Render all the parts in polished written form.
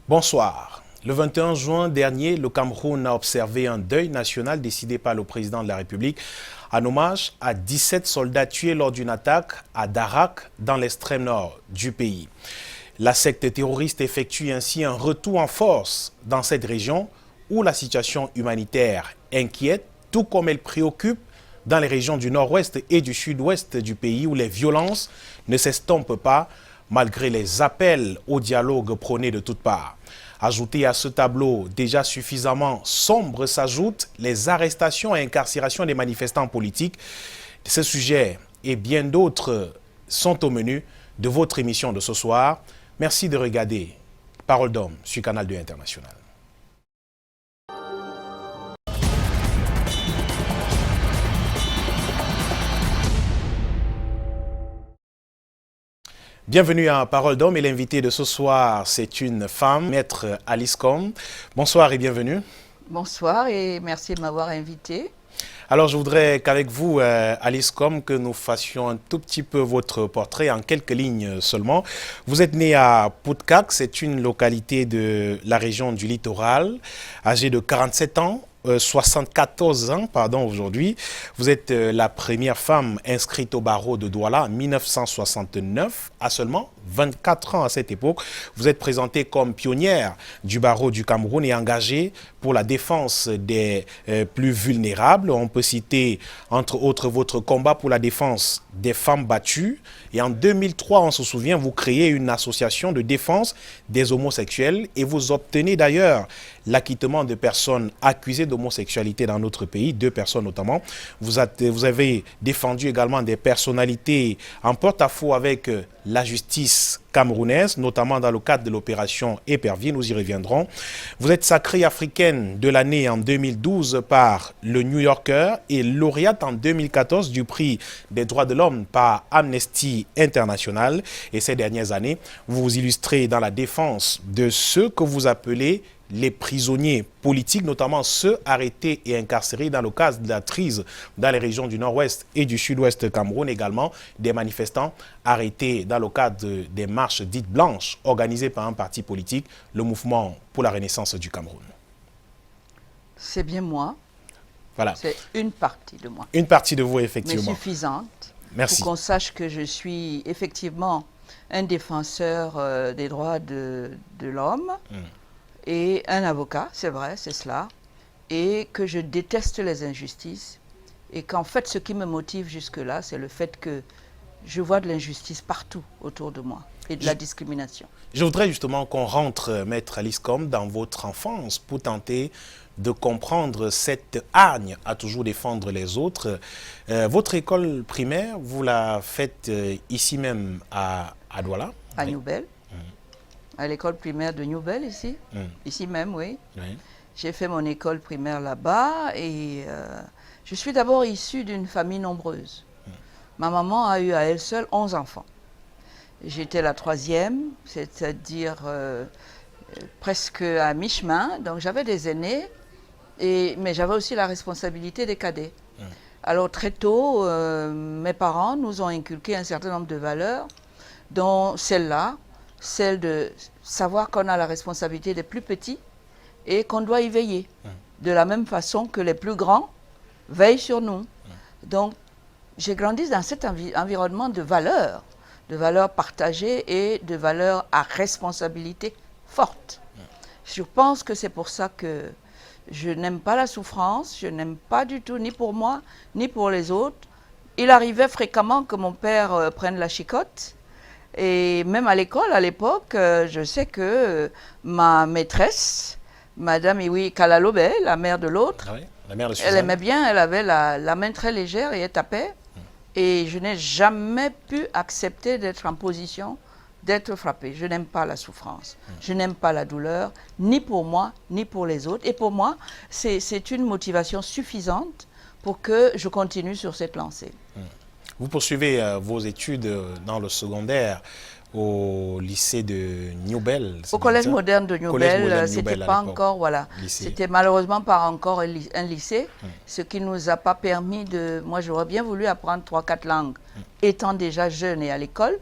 Bonsoir. Le 21 juin dernier, le Cameroun a observé un deuil national décidé par le président de la République en hommage à 17 soldats tués lors d'une attaque à Darak, dans l'extrême nord du pays. La secte terroriste effectue ainsi un retour en force dans cette région où la situation humanitaire inquiète, tout comme elle préoccupe dans les régions du nord-ouest et du sud-ouest du pays où les violences ne s'estompent pas malgré les appels au dialogue prônés de toutes parts. Ajouté à ce tableau déjà suffisamment sombre s'ajoutent les arrestations et incarcérations des manifestants politiques. Ce sujet et bien d'autres sont au menu de votre émission de ce soir. Merci de regarder Parole d'homme sur Canal 2 International. Bienvenue à Parole d'homme et l'invité de ce soir, c'est une femme, Maître Alice Com. Bonsoir et bienvenue. Bonsoir et merci de m'avoir invité. Alors je voudrais qu'avec vous, Alice Com, que nous fassions un tout petit peu votre portrait en quelques lignes seulement. Vous êtes née à Poutkak, c'est une localité de la région du littoral, âgée de 47 ans. 74 ans, pardon, aujourd'hui. Vous êtes la première femme inscrite au barreau de Douala en 1969, à seulement 24 ans à cette époque. Vous êtes présentée comme pionnière du barreau du Cameroun et engagée pour la défense des plus vulnérables. On peut citer, entre autres, votre combat pour la défense des femmes battues. Et en 2003, on se souvient, vous créez une association de défense des homosexuels et vous obtenez d'ailleurs l'acquittement de personnes accusées d'homosexualité dans notre pays, 2 personnes notamment. Vous avez défendu également des personnalités en porte-à-faux avec la justice camerounaise, notamment dans le cadre de l'opération Épervier, nous y reviendrons. Vous êtes sacrée africaine de l'année en 2012 par le New Yorker et lauréate en 2014 du prix des droits de l'homme par Amnesty International. Et ces dernières années, vous vous illustrez dans la défense de ceux que vous appelez les prisonniers politiques, notamment ceux arrêtés et incarcérés dans le cadre de la crise dans les régions du nord-ouest et du sud-ouest Cameroun, également des manifestants arrêtés dans le cadre des marches dites blanches organisées par un parti politique, le Mouvement pour la Renaissance du Cameroun. C'est bien moi. Voilà. C'est une partie de moi. Une partie de vous, effectivement. Mais suffisante. Merci. Pour qu'on sache que je suis effectivement un défenseur des droits de l'homme. Et un avocat, c'est vrai, c'est cela, et que je déteste les injustices, et qu'en fait, ce qui me motive jusque-là, c'est le fait que je vois de l'injustice partout autour de moi, et de la discrimination. Je voudrais justement qu'on rentre, Maître Alice Com, dans votre enfance pour tenter de comprendre cette hargne à toujours défendre les autres. Votre école primaire, vous la faites ici même à Douala? À Newbel. À l'école primaire de Newbel, ici. Ici même, oui. J'ai fait mon école primaire là-bas et je suis d'abord issue d'une famille nombreuse. Ma maman a eu à elle seule 11 enfants. J'étais la 3e, c'est-à-dire presque à mi-chemin. Donc j'avais des aînés, mais j'avais aussi la responsabilité des cadets. Alors très tôt, mes parents nous ont inculqué un certain nombre de valeurs, dont celle-là, celle de savoir qu'on a la responsabilité des plus petits et qu'on doit y veiller. De la même façon que les plus grands veillent sur nous. Donc, j'ai grandi dans cet environnement de valeurs partagées et de valeurs à responsabilité forte. Je pense que c'est pour ça que je n'aime pas la souffrance, je n'aime pas du tout, ni pour moi, ni pour les autres. Il arrivait fréquemment que mon père prenne la chicotte. Et même à l'école, à l'époque, je sais que ma maîtresse, Madame Iwi Kalalobé, la mère de l'autre, elle aimait bien, elle avait la main très légère et elle tapait. Et je n'ai jamais pu accepter d'être en position d'être frappée. Je n'aime pas la souffrance, je n'aime pas la douleur, ni pour moi, ni pour les autres. Et pour moi, c'est une motivation suffisante pour que je continue sur cette lancée. Vous poursuivez vos études dans le secodaire au lycée de Newbel. Au collège moderne de Newbel, c'était pas encore, voilà. C'était malheureusement pas encore un lycée, ce qui nous a pas permis de... Moi, j'aurais bien voulu apprendre 3-4 langues, étant déjà jeune et à l'école,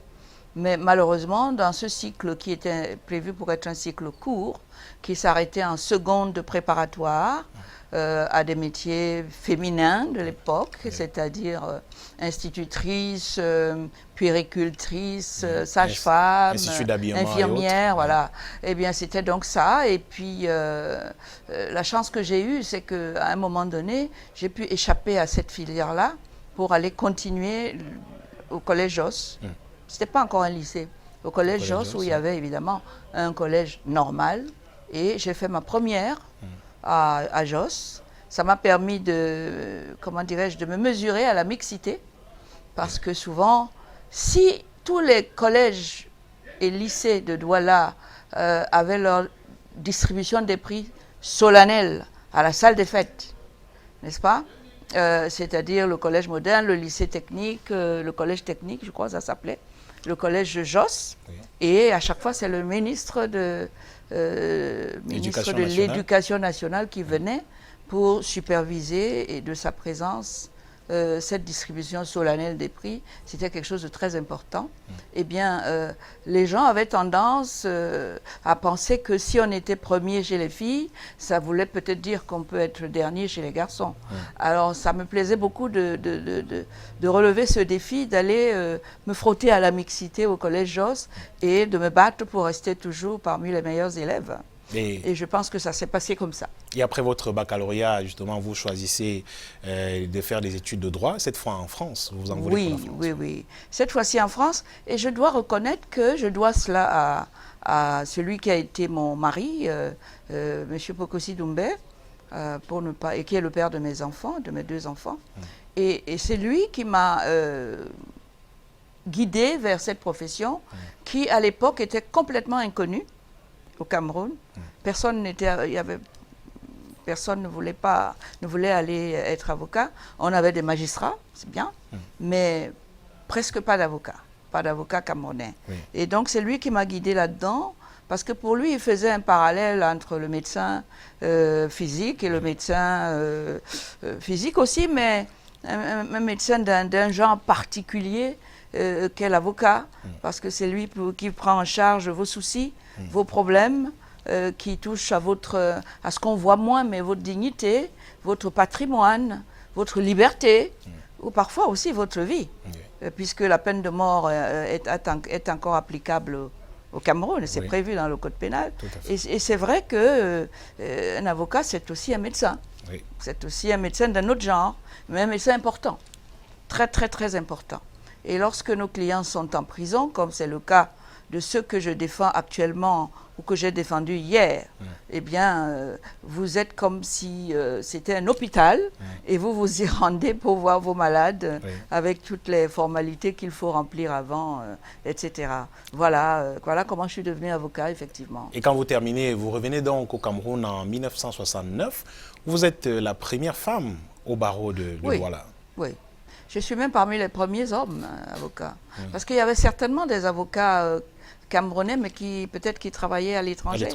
Mais malheureusement, dans ce cycle qui était prévu pour être un cycle court, qui s'arrêtait en seconde de préparatoire à des métiers féminins de l'époque, c'est-à-dire institutrice, puéricultrice, sage-femme, infirmière, voilà. Eh bien, c'était donc ça. Et puis, la chance que j'ai eue, c'est qu'à un moment donné, j'ai pu échapper à cette filière-là pour aller continuer au collège Josse. C'était pas encore un lycée. Au collège Josse, où il y avait évidemment un collège normal. Et j'ai fait ma première à Josse. Ça m'a permis de, comment dirais-je, de me mesurer à la mixité. Parce que souvent, si tous les collèges et lycées de Douala avaient leur distribution des prix solennelle à la salle des fêtes, n'est-ce pas? C'est-à-dire le collège moderne, le lycée technique, le collège technique, je crois que ça s'appelait, le collège de Josse, et à chaque fois c'est le ministre de l'Éducation nationale qui venait pour superviser et de sa présence cette distribution solennelle des prix. C'était quelque chose de très important. Eh bien, les gens avaient tendance à penser que si on était premier chez les filles, ça voulait peut-être dire qu'on peut être dernier chez les garçons. Alors, ça me plaisait beaucoup de relever ce défi, d'aller me frotter à la mixité au collège Josse et de me battre pour rester toujours parmi les meilleurs élèves. Et je pense que ça s'est passé comme ça. Et après votre baccalauréat, justement, vous choisissez de faire des études de droit, cette fois en France. Vous en voulez pour la France. Oui. Cette fois-ci en France. Et je dois reconnaître que je dois cela à celui qui a été mon mari, M. Pokosi Doumbé, et qui est le père de mes enfants, de mes 2 enfants. Et c'est lui qui m'a guidée vers cette profession qui, à l'époque, était complètement inconnue au Cameroun. Personne ne voulait aller être avocat. On avait des magistrats, c'est bien, mais presque pas d'avocats camerounais. Et donc c'est lui qui m'a guidée là-dedans, parce que pour lui, il faisait un parallèle entre le médecin physique et le médecin physique aussi, mais un médecin d'un genre particulier qu'est l'avocat, parce que c'est lui qui prend en charge vos soucis, vos problèmes, qui touchent à ce qu'on voit moins, mais votre dignité, votre patrimoine, votre liberté, ou parfois aussi votre vie, puisque la peine de mort est encore applicable au Cameroun, c'est prévu dans le code pénal. Et c'est vrai qu'un avocat, c'est aussi un médecin. C'est aussi un médecin d'un autre genre, mais un médecin important, très très très important. Et lorsque nos clients sont en prison, comme c'est le cas de ceux que je défends actuellement ou que j'ai défendu hier, eh bien, vous êtes comme si c'était un hôpital et vous vous y rendez pour voir vos malades avec toutes les formalités qu'il faut remplir avant, etc. Voilà comment je suis devenue avocat, effectivement. Et quand vous terminez, vous revenez donc au Cameroun en 1969. Vous êtes la première femme au barreau de Douala. Oui. Je suis même parmi les premiers hommes avocats. Parce qu'il y avait certainement des avocats camerounais, mais qui travaillaient à l'étranger.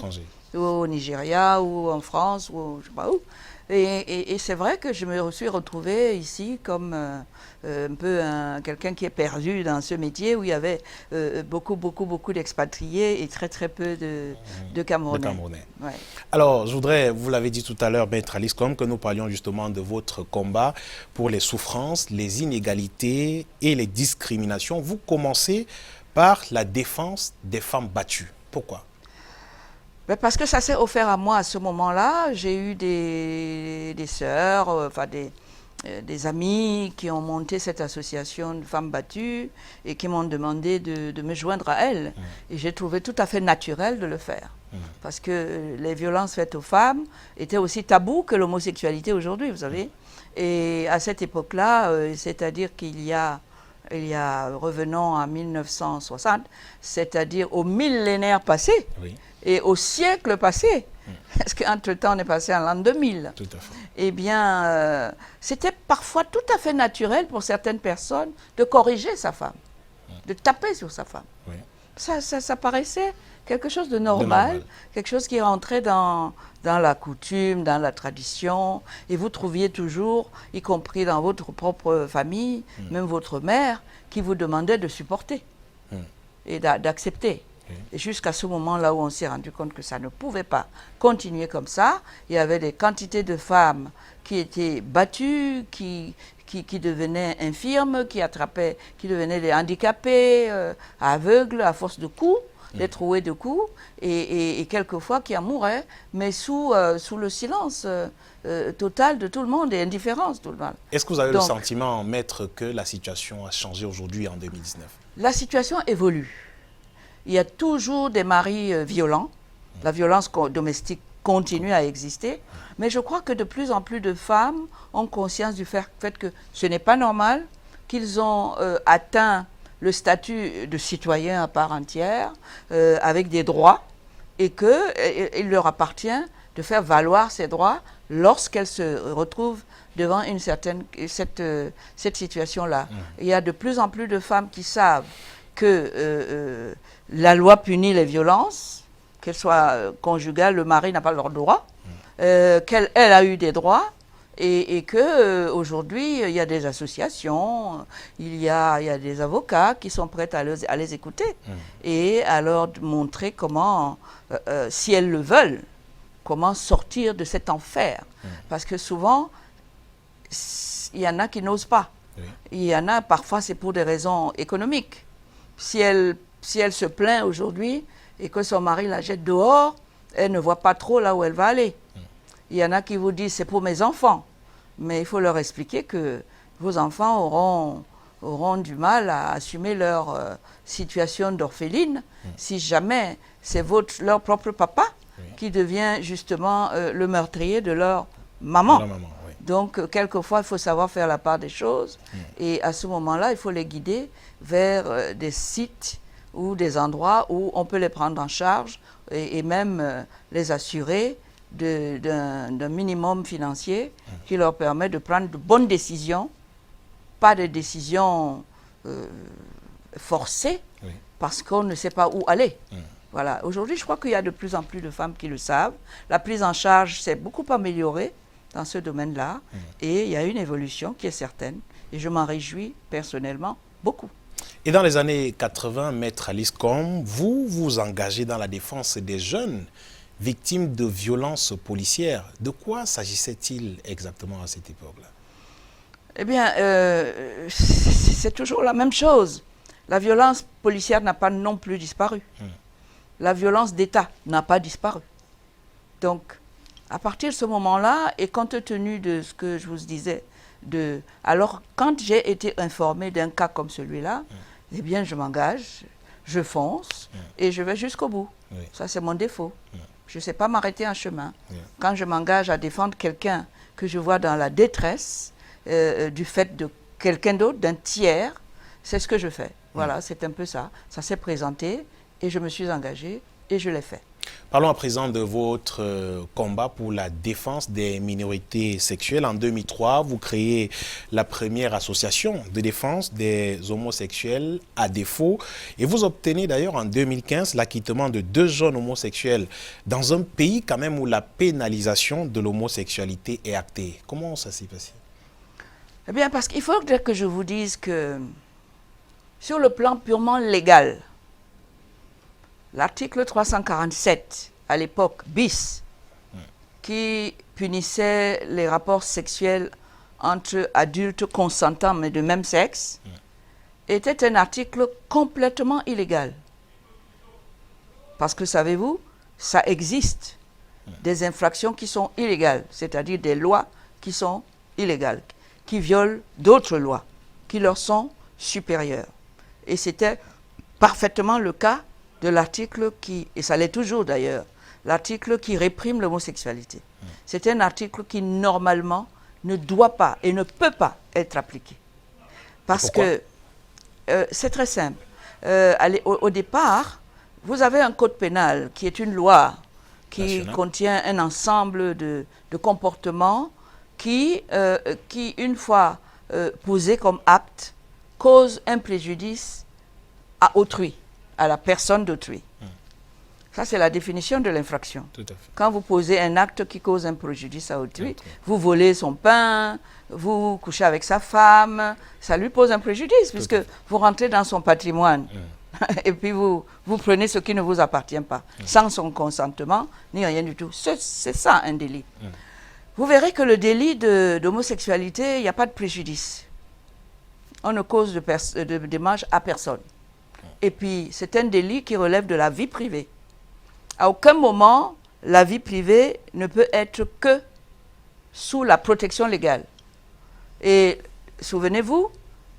Ou au Nigeria, ou en France, ou je ne sais pas où. Et c'est vrai que je me suis retrouvée ici comme un peu quelqu'un qui est perdu dans ce métier où il y avait beaucoup d'expatriés et très peu de Camerounais. Ouais. Alors, je voudrais, vous l'avez dit tout à l'heure, Maître Alice Combes, que nous parlions justement de votre combat pour les souffrances, les inégalités et les discriminations. Vous commencez par la défense des femmes battues. Pourquoi ? Parce que ça s'est offert à moi à ce moment-là. J'ai eu des sœurs, des amis qui ont monté cette association de femmes battues et qui m'ont demandé de me joindre à elles. Et j'ai trouvé tout à fait naturel de le faire. Parce que les violences faites aux femmes étaient aussi tabous que l'homosexualité aujourd'hui, vous savez. Et à cette époque-là, c'est-à-dire qu'il y a, revenons à 1960, c'est-à-dire au millénaire passé, et au siècle passé, parce qu'entre-temps on est passé en l'an 2000, tout à fait. Eh bien, c'était parfois tout à fait naturel pour certaines personnes de corriger sa femme, de taper sur sa femme. Ça paraissait quelque chose de normal, quelque chose qui rentrait dans la coutume, dans la tradition, et vous trouviez toujours, y compris dans votre propre famille, même votre mère, qui vous demandait de supporter. Et c'est vrai que je me suis retrouvé face à ça, et je me suis dit, mais c'est pas possible, et d'accepter. Et jusqu'à ce moment-là où on s'est rendu compte que ça ne pouvait pas continuer comme ça, il y avait des quantités de femmes qui étaient battues, qui devenaient infirmes, qui devenaient des handicapés, aveugles à force de coups, des trouées de coups, et quelquefois qui en mouraient, mais sous le silence total de tout le monde et indifférence de tout le monde. Est-ce que vous avez le sentiment, maître, que la situation a changé aujourd'hui en 2019? La situation évolue. Il y a toujours des maris violents. La violence domestique continue à exister. Mais je crois que de plus en plus de femmes ont conscience du fait que ce n'est pas normal, qu'ils ont atteint le statut de citoyen à part entière, avec des droits, et qu'il leur appartient de faire valoir ces droits lorsqu'elles se retrouvent devant cette situation-là. Il y a de plus en plus de femmes qui savent que la loi punit les violences, qu'elles soient conjugales, le mari n'a pas leurs droits, qu'elle a eu des droits, et qu'aujourd'hui, il y a des associations, il y a des avocats qui sont prêts à les écouter et à leur montrer comment, si elles le veulent, comment sortir de cet enfer. Parce que souvent, il y en a qui n'osent pas. Il y en a, parfois, c'est pour des raisons économiques. Si elle se plaint aujourd'hui et que son mari la jette dehors, elle ne voit pas trop là où elle va aller. Il y en a qui vous disent, c'est pour mes enfants. Mais il faut leur expliquer que vos enfants auront du mal à assumer leur situation d'orpheline si jamais c'est leur propre papa qui devient justement le meurtrier de leur maman. Donc, quelquefois, il faut savoir faire la part des choses. Et à ce moment-là, il faut les guider vers des sites ou des endroits où on peut les prendre en charge et même les assurer d'un minimum financier qui leur permet de prendre de bonnes décisions, pas de décisions forcées, parce qu'on ne sait pas où aller. Voilà. Aujourd'hui, je crois qu'il y a de plus en plus de femmes qui le savent. La prise en charge s'est beaucoup améliorée dans ce domaine-là, et il y a une évolution qui est certaine. Et je m'en réjouis personnellement beaucoup. Et dans les années 80, Maître Alice Combes, vous vous engagez dans la défense des jeunes victimes de violences policières. De quoi s'agissait-il exactement à cette époque-là? Eh bien, c'est toujours la même chose. La violence policière n'a pas non plus disparu. La violence d'État n'a pas disparu. Donc, à partir de ce moment-là, et compte tenu de ce que je vous disais, alors quand j'ai été informé d'un cas comme celui-là, eh bien, je m'engage, je fonce et je vais jusqu'au bout. Ça, c'est mon défaut. Je ne sais pas m'arrêter en chemin. Quand je m'engage à défendre quelqu'un que je vois dans la détresse du fait de quelqu'un d'autre, d'un tiers, c'est ce que je fais. Voilà, c'est un peu ça. Ça s'est présenté et je me suis engagée et je l'ai fait. Parlons à présent de votre combat pour la défense des minorités sexuelles. En 2003, vous créez la première association de défense des homosexuels à défaut. Et vous obtenez d'ailleurs en 2015 l'acquittement de 2 jeunes homosexuels dans un pays quand même où la pénalisation de l'homosexualité est actée. Comment ça s'est passé? Eh bien, parce qu'il faut que je vous dise que sur le plan purement légal, l'article 347, à l'époque, bis, qui punissait les rapports sexuels entre adultes consentants mais de même sexe, était un article complètement illégal. Parce que, savez-vous, ça existe des infractions qui sont illégales, c'est-à-dire des lois qui sont illégales, qui violent d'autres lois, qui leur sont supérieures. Et c'était parfaitement le cas de l'article qui, et ça l'est toujours d'ailleurs, l'article qui réprime l'homosexualité. C'est un article qui, normalement, ne doit pas et ne peut pas être appliqué. Parce que c'est très simple. Au départ, vous avez un code pénal qui est une loi qui contient un ensemble de comportements qui, une fois posés comme acte, cause un préjudice à autrui, à la personne d'autrui. Ça, c'est la définition de l'infraction. Quand vous posez un acte qui cause un préjudice à autrui, vous volez son pain, vous couchez avec sa femme, ça lui pose un préjudice puisque vous rentrez dans son patrimoine. et puis vous prenez ce qui ne vous appartient pas, sans son consentement, ni rien du tout. C'est ça un délit. Vous verrez que le délit d'homosexualité, il n'y a pas de préjudice. On ne cause de dommages à personne. Et puis, c'est un délit qui relève de la vie privée. À aucun moment, la vie privée ne peut être que sous la protection légale. Et souvenez-vous,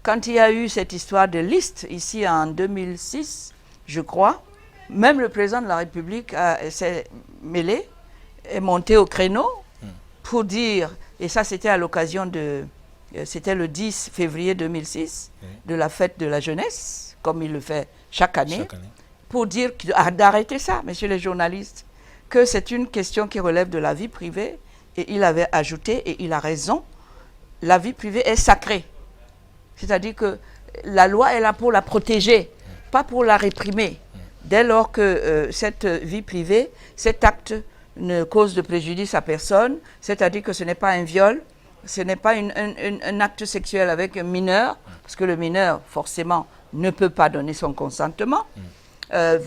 quand il y a eu cette histoire de liste, ici en 2006, je crois, même le président de la République s'est mêlé, est monté au créneau pour dire, et ça c'était à l'occasion c'était le 10 février 2006, de la fête de la jeunesse, comme il le fait chaque année. Pour dire d'arrêter ça, messieurs les journalistes, que c'est une question qui relève de la vie privée, et il avait ajouté, et il a raison, la vie privée est sacrée. C'est-à-dire que la loi est là pour la protéger, pas pour la réprimer. Dès lors que cette vie privée, cet acte ne cause de préjudice à personne, c'est-à-dire que ce n'est pas un viol, ce n'est pas un acte sexuel avec un mineur, parce que le mineur, forcément, ne peut pas donner son consentement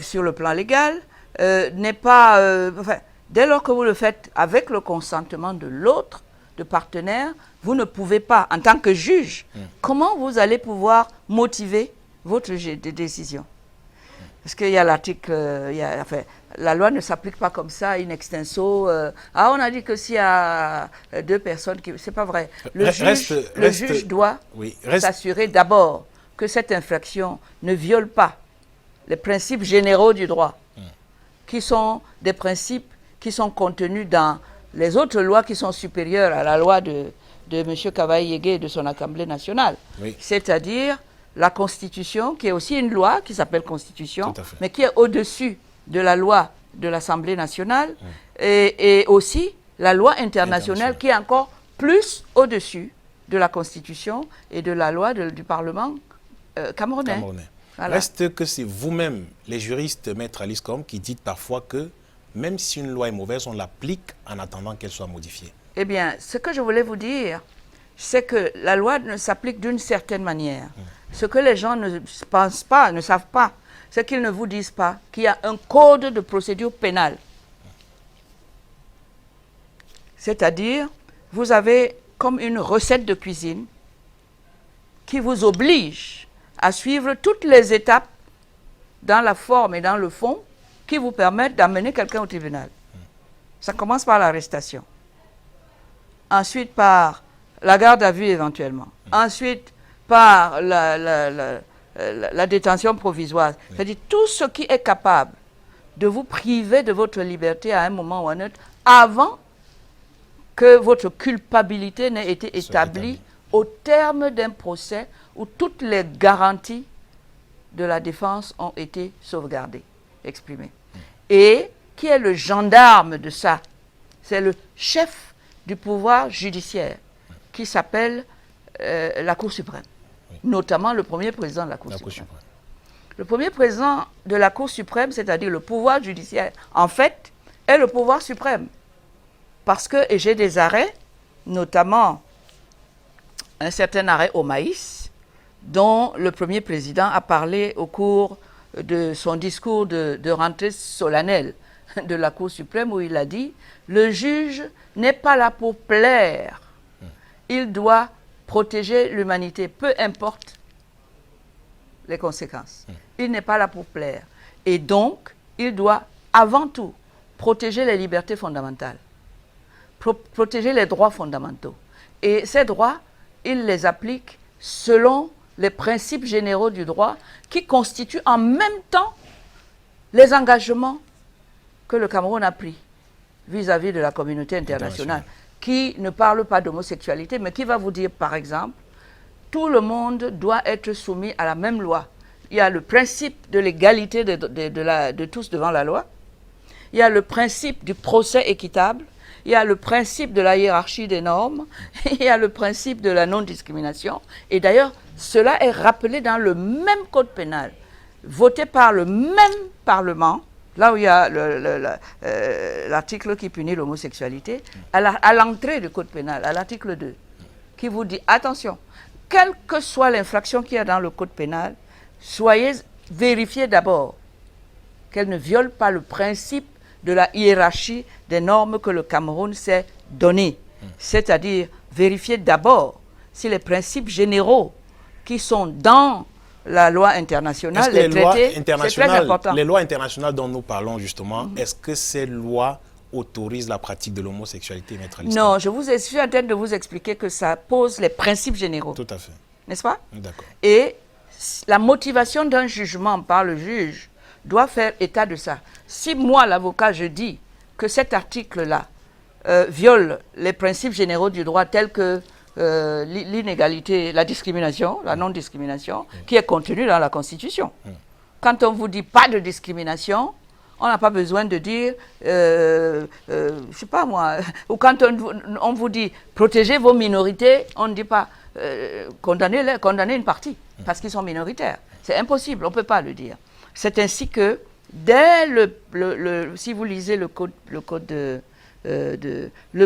sur le plan légal, n'est pas... enfin, dès lors que vous le faites avec le consentement de l'autre, de partenaire, vous ne pouvez pas, en tant que juge, comment vous allez pouvoir motiver votre décision? Parce qu'il y a l'article, enfin, la loi ne s'applique pas comme ça, in extenso. On a dit que s'il y a deux personnes qui... C'est pas vrai. Le juge doit s'assurer d'abord que cette infraction ne viole pas les principes généraux du droit, qui sont des principes qui sont contenus dans les autres lois qui sont supérieures à la loi de M. Kavaï-Yégué et de son Assemblée nationale. C'est-à-dire la Constitution, qui est aussi une loi qui s'appelle Constitution, mais qui est au-dessus de la loi de l'Assemblée nationale, et aussi la loi internationale qui est encore plus au-dessus de la Constitution et de la loi du Parlement camerounais. Voilà. Reste que c'est vous-même, les juristes, Maître Alice Combes, qui dites parfois que même si une loi est mauvaise, on l'applique en attendant qu'elle soit modifiée. Eh bien, ce que je voulais vous dire, c'est que la loi ne s'applique d'une certaine manière. Ce que les gens ne pensent pas, ne savent pas, c'est qu'ils ne vous disent pas qu'il y a un code de procédure pénale. C'est-à-dire, vous avez comme une recette de cuisine qui vous oblige à suivre toutes les étapes dans la forme et dans le fond qui vous permettent d'amener quelqu'un au tribunal. Ça commence par l'arrestation. Ensuite, par la garde à vue éventuellement. Ensuite, par la détention provisoire. C'est-à-dire tout ce qui est capable de vous priver de votre liberté à un moment ou à un autre avant que votre culpabilité n'ait été établie au terme d'un procès où toutes les garanties de la défense ont été sauvegardées, exprimées. Et qui est le gendarme de ça? C'est le chef du pouvoir judiciaire qui s'appelle la Cour suprême, notamment le premier président de la Cour suprême. Le premier président de la Cour suprême, c'est-à-dire le pouvoir judiciaire, en fait, est le pouvoir suprême. Parce que, et j'ai des arrêts, notamment un certain arrêt au maïs, dont le premier président a parlé au cours de son discours de rentrée solennelle de la Cour suprême, où il a dit « Le juge n'est pas là pour plaire, il doit protéger l'humanité, peu importe les conséquences. Il n'est pas là pour plaire. Et donc, il doit avant tout protéger les libertés fondamentales, protéger les droits fondamentaux. Et ces droits, il les applique selon les principes généraux du droit qui constituent en même temps les engagements que le Cameroun a pris vis-à-vis de la communauté internationale, qui ne parle pas d'homosexualité, mais qui va vous dire, par exemple, tout le monde doit être soumis à la même loi. Il y a le principe de l'égalité de tous devant la loi, il y a le principe du procès équitable, il y a le principe de la hiérarchie des normes, il y a le principe de la non-discrimination. Et d'ailleurs, cela est rappelé dans le même code pénal, voté par le même Parlement, là où il y a l'article qui punit l'homosexualité, à l'entrée du code pénal, à l'article 2, qui vous dit, attention, quelle que soit l'infraction qu'il y a dans le code pénal, soyez vérifier d'abord qu'elle ne viole pas le principe de la hiérarchie des normes que le Cameroun s'est donné. C'est-à-dire vérifier d'abord si les principes généraux qui sont dans la loi internationale, les traités, c'est très important. Les lois internationales dont nous parlons justement, est-ce que ces lois autorisent la pratique de l'homosexualité, Maître Alice Kom? Non, je suis en train de vous expliquer que ça pose les principes généraux. Tout à fait. N'est-ce pas? D'accord. Et la motivation d'un jugement par le juge doit faire état de ça. Si moi, l'avocat, je dis que cet article-là viole les principes généraux du droit tels que l'inégalité, la discrimination, la non-discrimination, qui est contenue dans la Constitution. Quand on vous dit pas de discrimination, on n'a pas besoin de dire, je sais pas moi, ou quand on vous dit protégez vos minorités, on ne dit pas condamner une partie, parce qu'ils sont minoritaires. C'est impossible, on ne peut pas le dire. C'est ainsi que, dès si vous lisez le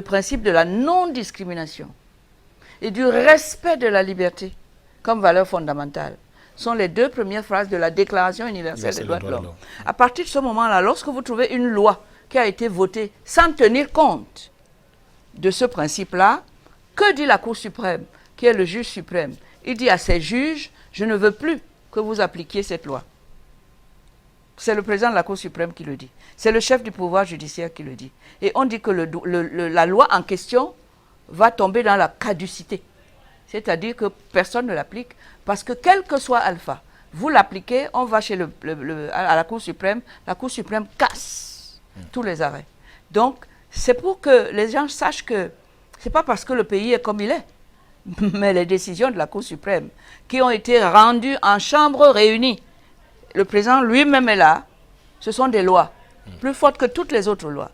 principe de la non-discrimination et du respect de la liberté comme valeur fondamentale, sont les deux premières phrases de la Déclaration universelle des droits de l'homme. À partir de ce moment-là, lorsque vous trouvez une loi qui a été votée sans tenir compte de ce principe-là, que dit la Cour suprême, qui est le juge suprême? Il dit à ses juges, je ne veux plus que vous appliquiez cette loi. C'est le président de la Cour suprême qui le dit. C'est le chef du pouvoir judiciaire qui le dit. Et on dit que la loi en question va tomber dans la caducité. C'est-à-dire que personne ne l'applique parce que quel que soit Alpha, vous l'appliquez, on va chez à la Cour suprême casse tous les arrêts. Donc, c'est pour que les gens sachent que ce n'est pas parce que le pays est comme il est, mais les décisions de la Cour suprême qui ont été rendues en chambre réunie, le président lui-même est là, ce sont des lois plus fortes que toutes les autres lois,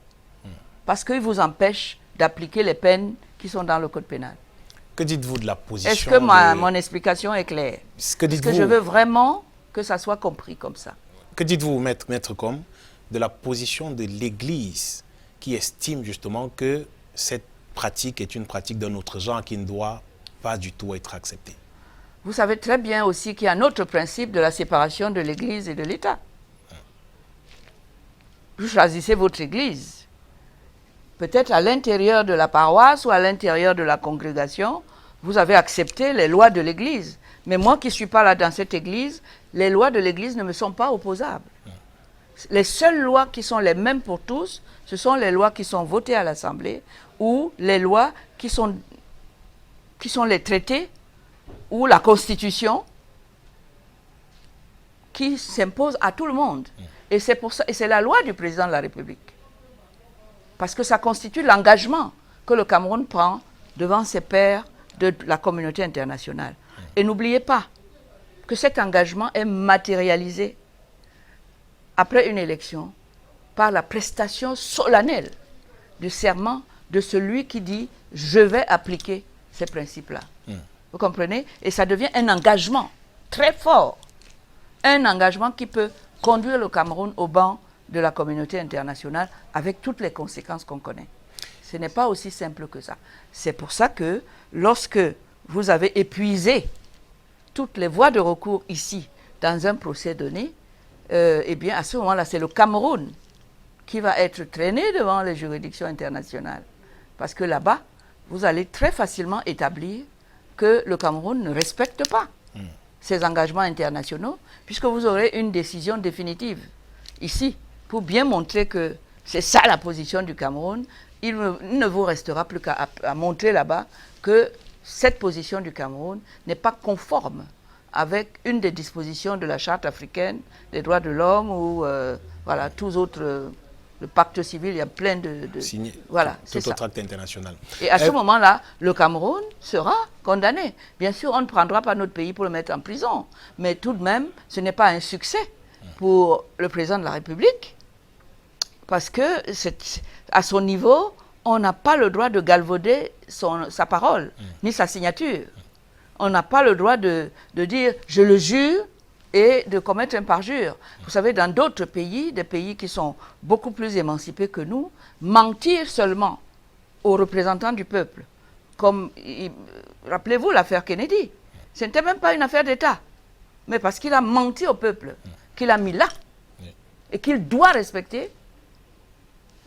parce qu'ils vous empêchent d'appliquer les peines qui sont dans le code pénal. Que dites-vous de la position? Est-ce que mon explication est claire? Parce que je veux vraiment que ça soit compris comme ça. Que dites-vous, Maître Kom, de la position de l'Église qui estime justement que cette pratique est une pratique d'un autre genre qui ne doit pas du tout être acceptée? Vous savez très bien aussi qu'il y a un autre principe de la séparation de l'Église et de l'État. Vous choisissez votre Église. Peut-être à l'intérieur de la paroisse ou à l'intérieur de la congrégation, vous avez accepté les lois de l'Église. Mais moi qui ne suis pas là dans cette Église, les lois de l'Église ne me sont pas opposables. Les seules lois qui sont les mêmes pour tous, ce sont les lois qui sont votées à l'Assemblée ou les lois qui sont les traités ou la Constitution qui s'imposent à tout le monde. Et c'est pour ça, et c'est la loi du président de la République. Parce que ça constitue l'engagement que le Cameroun prend devant ses pairs de la communauté internationale. Et n'oubliez pas que cet engagement est matérialisé après une élection par la prestation solennelle du serment de celui qui dit « je vais appliquer ces principes-là ». Vous comprenez? Et ça devient un engagement très fort. Un engagement qui peut conduire le Cameroun au banc de la communauté internationale avec toutes les conséquences qu'on connaît. Ce n'est pas aussi simple que ça. C'est pour ça que lorsque vous avez épuisé toutes les voies de recours ici dans un procès donné, eh bien à ce moment-là, c'est le Cameroun qui va être traîné devant les juridictions internationales. Parce que là-bas, vous allez très facilement établir que le Cameroun ne respecte pas ses engagements internationaux, puisque vous aurez une décision définitive ici, pour bien montrer que c'est ça la position du Cameroun. Il ne vous restera plus qu'à montrer là-bas que cette position du Cameroun n'est pas conforme avec une des dispositions de la Charte africaine des droits de l'homme ou voilà, tous autres, le pacte civil, il y a plein de signé, voilà, tout autre acte international. Et à ce moment-là, le Cameroun sera condamné. Bien sûr, on ne prendra pas notre pays pour le mettre en prison, mais tout de même, ce n'est pas un succès pour le président de la République, parce que à son niveau, on n'a pas le droit de galvauder sa parole, ni sa signature. On n'a pas le droit de dire « je le jure » et de commettre un parjure. Vous savez, dans d'autres pays, des pays qui sont beaucoup plus émancipés que nous, mentir seulement aux représentants du peuple, comme, rappelez-vous l'affaire Kennedy, ce n'était même pas une affaire d'État, mais parce qu'il a menti au peuple. qu'il a mis là et qu'il doit respecter,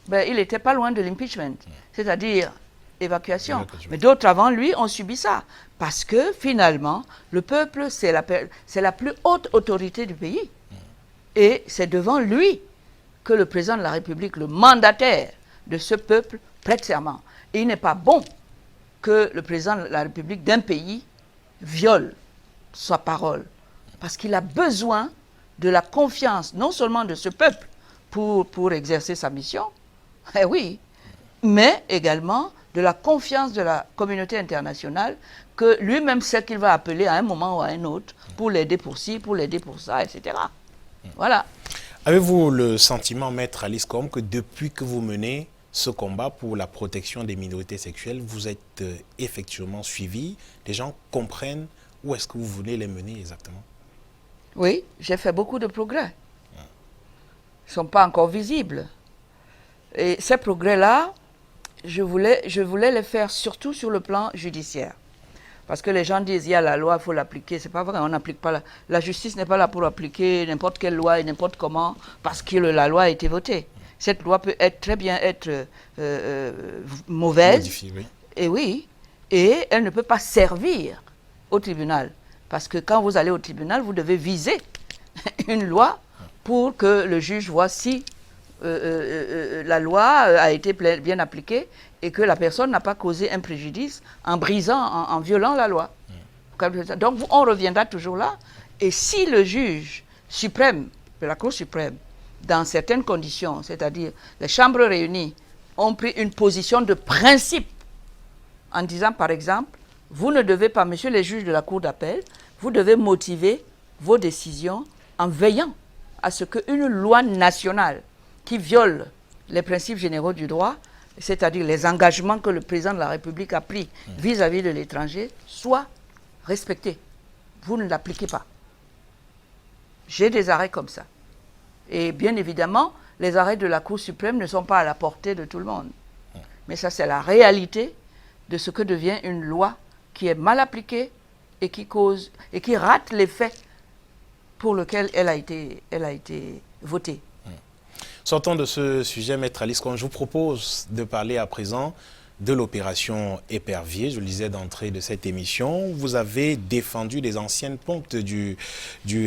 ben, il n'était pas loin de l'impeachment, c'est-à-dire évacuation. Mais d'autres avant lui ont subi ça. Parce que finalement, le peuple, c'est la plus haute autorité du pays. Et c'est devant lui que le président de la République, le mandataire de ce peuple, prête serment. Et il n'est pas bon que le président de la République d'un pays viole sa parole. Parce qu'il a besoin de la confiance, non seulement de ce peuple, pour exercer sa mission, eh oui, mais également de la confiance de la communauté internationale que lui-même sait qu'il va appeler à un moment ou à un autre pour l'aider pour ci, pour l'aider pour ça, etc. Voilà. Avez-vous le sentiment, Maître Alice Combes, que depuis que vous menez ce combat pour la protection des minorités sexuelles, vous êtes effectivement suivi? Les gens comprennent où est-ce que vous voulez les mener exactement? Oui, j'ai fait beaucoup de progrès. Ils ne sont pas encore visibles. Et ces progrès-là, je voulais les faire surtout sur le plan judiciaire. Parce que les gens disent, il y a la loi, il faut l'appliquer. Ce n'est pas vrai, on n'applique pas la justice n'est pas là pour appliquer n'importe quelle loi et n'importe comment, parce que la loi a été votée. Cette loi peut très bien être mauvaise. Modifié, oui. Et oui, et elle ne peut pas servir au tribunal. Parce que quand vous allez au tribunal, vous devez viser une loi pour que le juge voit si la loi a été bien appliquée et que la personne n'a pas causé un préjudice en brisant, en violant la loi. Donc on reviendra toujours là. Et si le juge suprême de la Cour suprême, dans certaines conditions, c'est-à-dire les chambres réunies, ont pris une position de principe en disant par exemple, vous ne devez pas, monsieur les juges de la Cour d'appel, vous devez motiver vos décisions en veillant à ce qu'une loi nationale qui viole les principes généraux du droit, c'est-à-dire les engagements que le président de la République a pris vis-à-vis de l'étranger, soit respectée. Vous ne l'appliquez pas. J'ai des arrêts comme ça. Et bien évidemment, les arrêts de la Cour suprême ne sont pas à la portée de tout le monde. Mais ça, c'est la réalité de ce que devient une loi qui est mal appliquée et qui cause et qui rate l'effet pour lequel elle a été votée. Sortons de ce sujet, Maître Alice Combes. Je vous propose de parler à présent de l'opération Épervier. Je le disais d'entrée de cette émission, vous avez défendu les anciennes ponctes du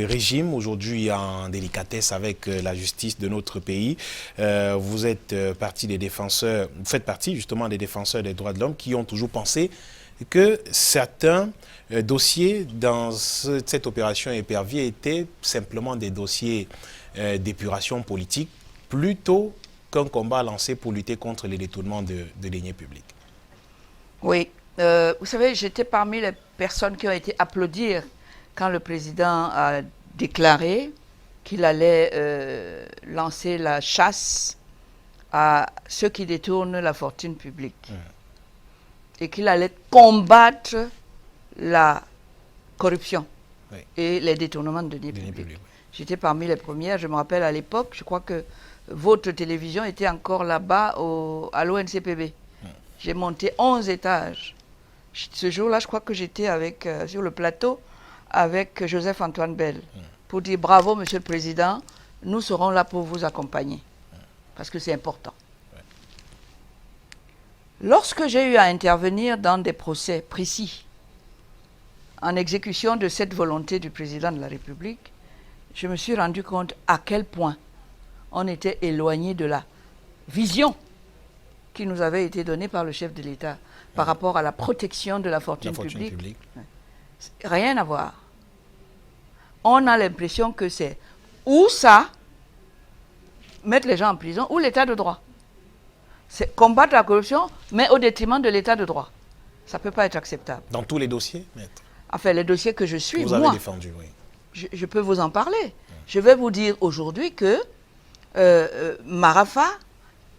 régime, aujourd'hui en délicatesse avec la justice de notre pays. Vous êtes partie des défenseurs, vous faites partie justement des défenseurs des droits de l'homme qui ont toujours pensé que certains dossiers dans cette opération Épervier étaient simplement des dossiers d'épuration politique, plutôt qu'un combat lancé pour lutter contre les détournements de deniers publics. Oui, vous savez, j'étais parmi les personnes qui ont été applaudir quand le président a déclaré qu'il allait lancer la chasse à ceux qui détournent la fortune publique. Et qu'il allait combattre la corruption et les détournements de deniers publics. J'étais parmi les premières, je me rappelle à l'époque, je crois que votre télévision était encore là-bas à l'ONCPB. J'ai monté 11 étages. Ce jour-là, je crois que j'étais sur le plateau avec Joseph-Antoine Bell pour dire bravo, Monsieur le Président, nous serons là pour vous accompagner. Parce que c'est important. Lorsque j'ai eu à intervenir dans des procès précis, en exécution de cette volonté du président de la République, je me suis rendu compte à quel point on était éloigné de la vision qui nous avait été donnée par le chef de l'État par rapport à la protection de la fortune publique. Rien à voir. On a l'impression que c'est ou ça, mettre les gens en prison, ou l'état de droit. C'est combattre la corruption, mais au détriment de l'état de droit. Ça ne peut pas être acceptable. Dans tous les dossiers, maître? Enfin, les dossiers que je suis, vous avez défendu, oui. Je peux vous en parler. Je vais vous dire aujourd'hui que Marafa,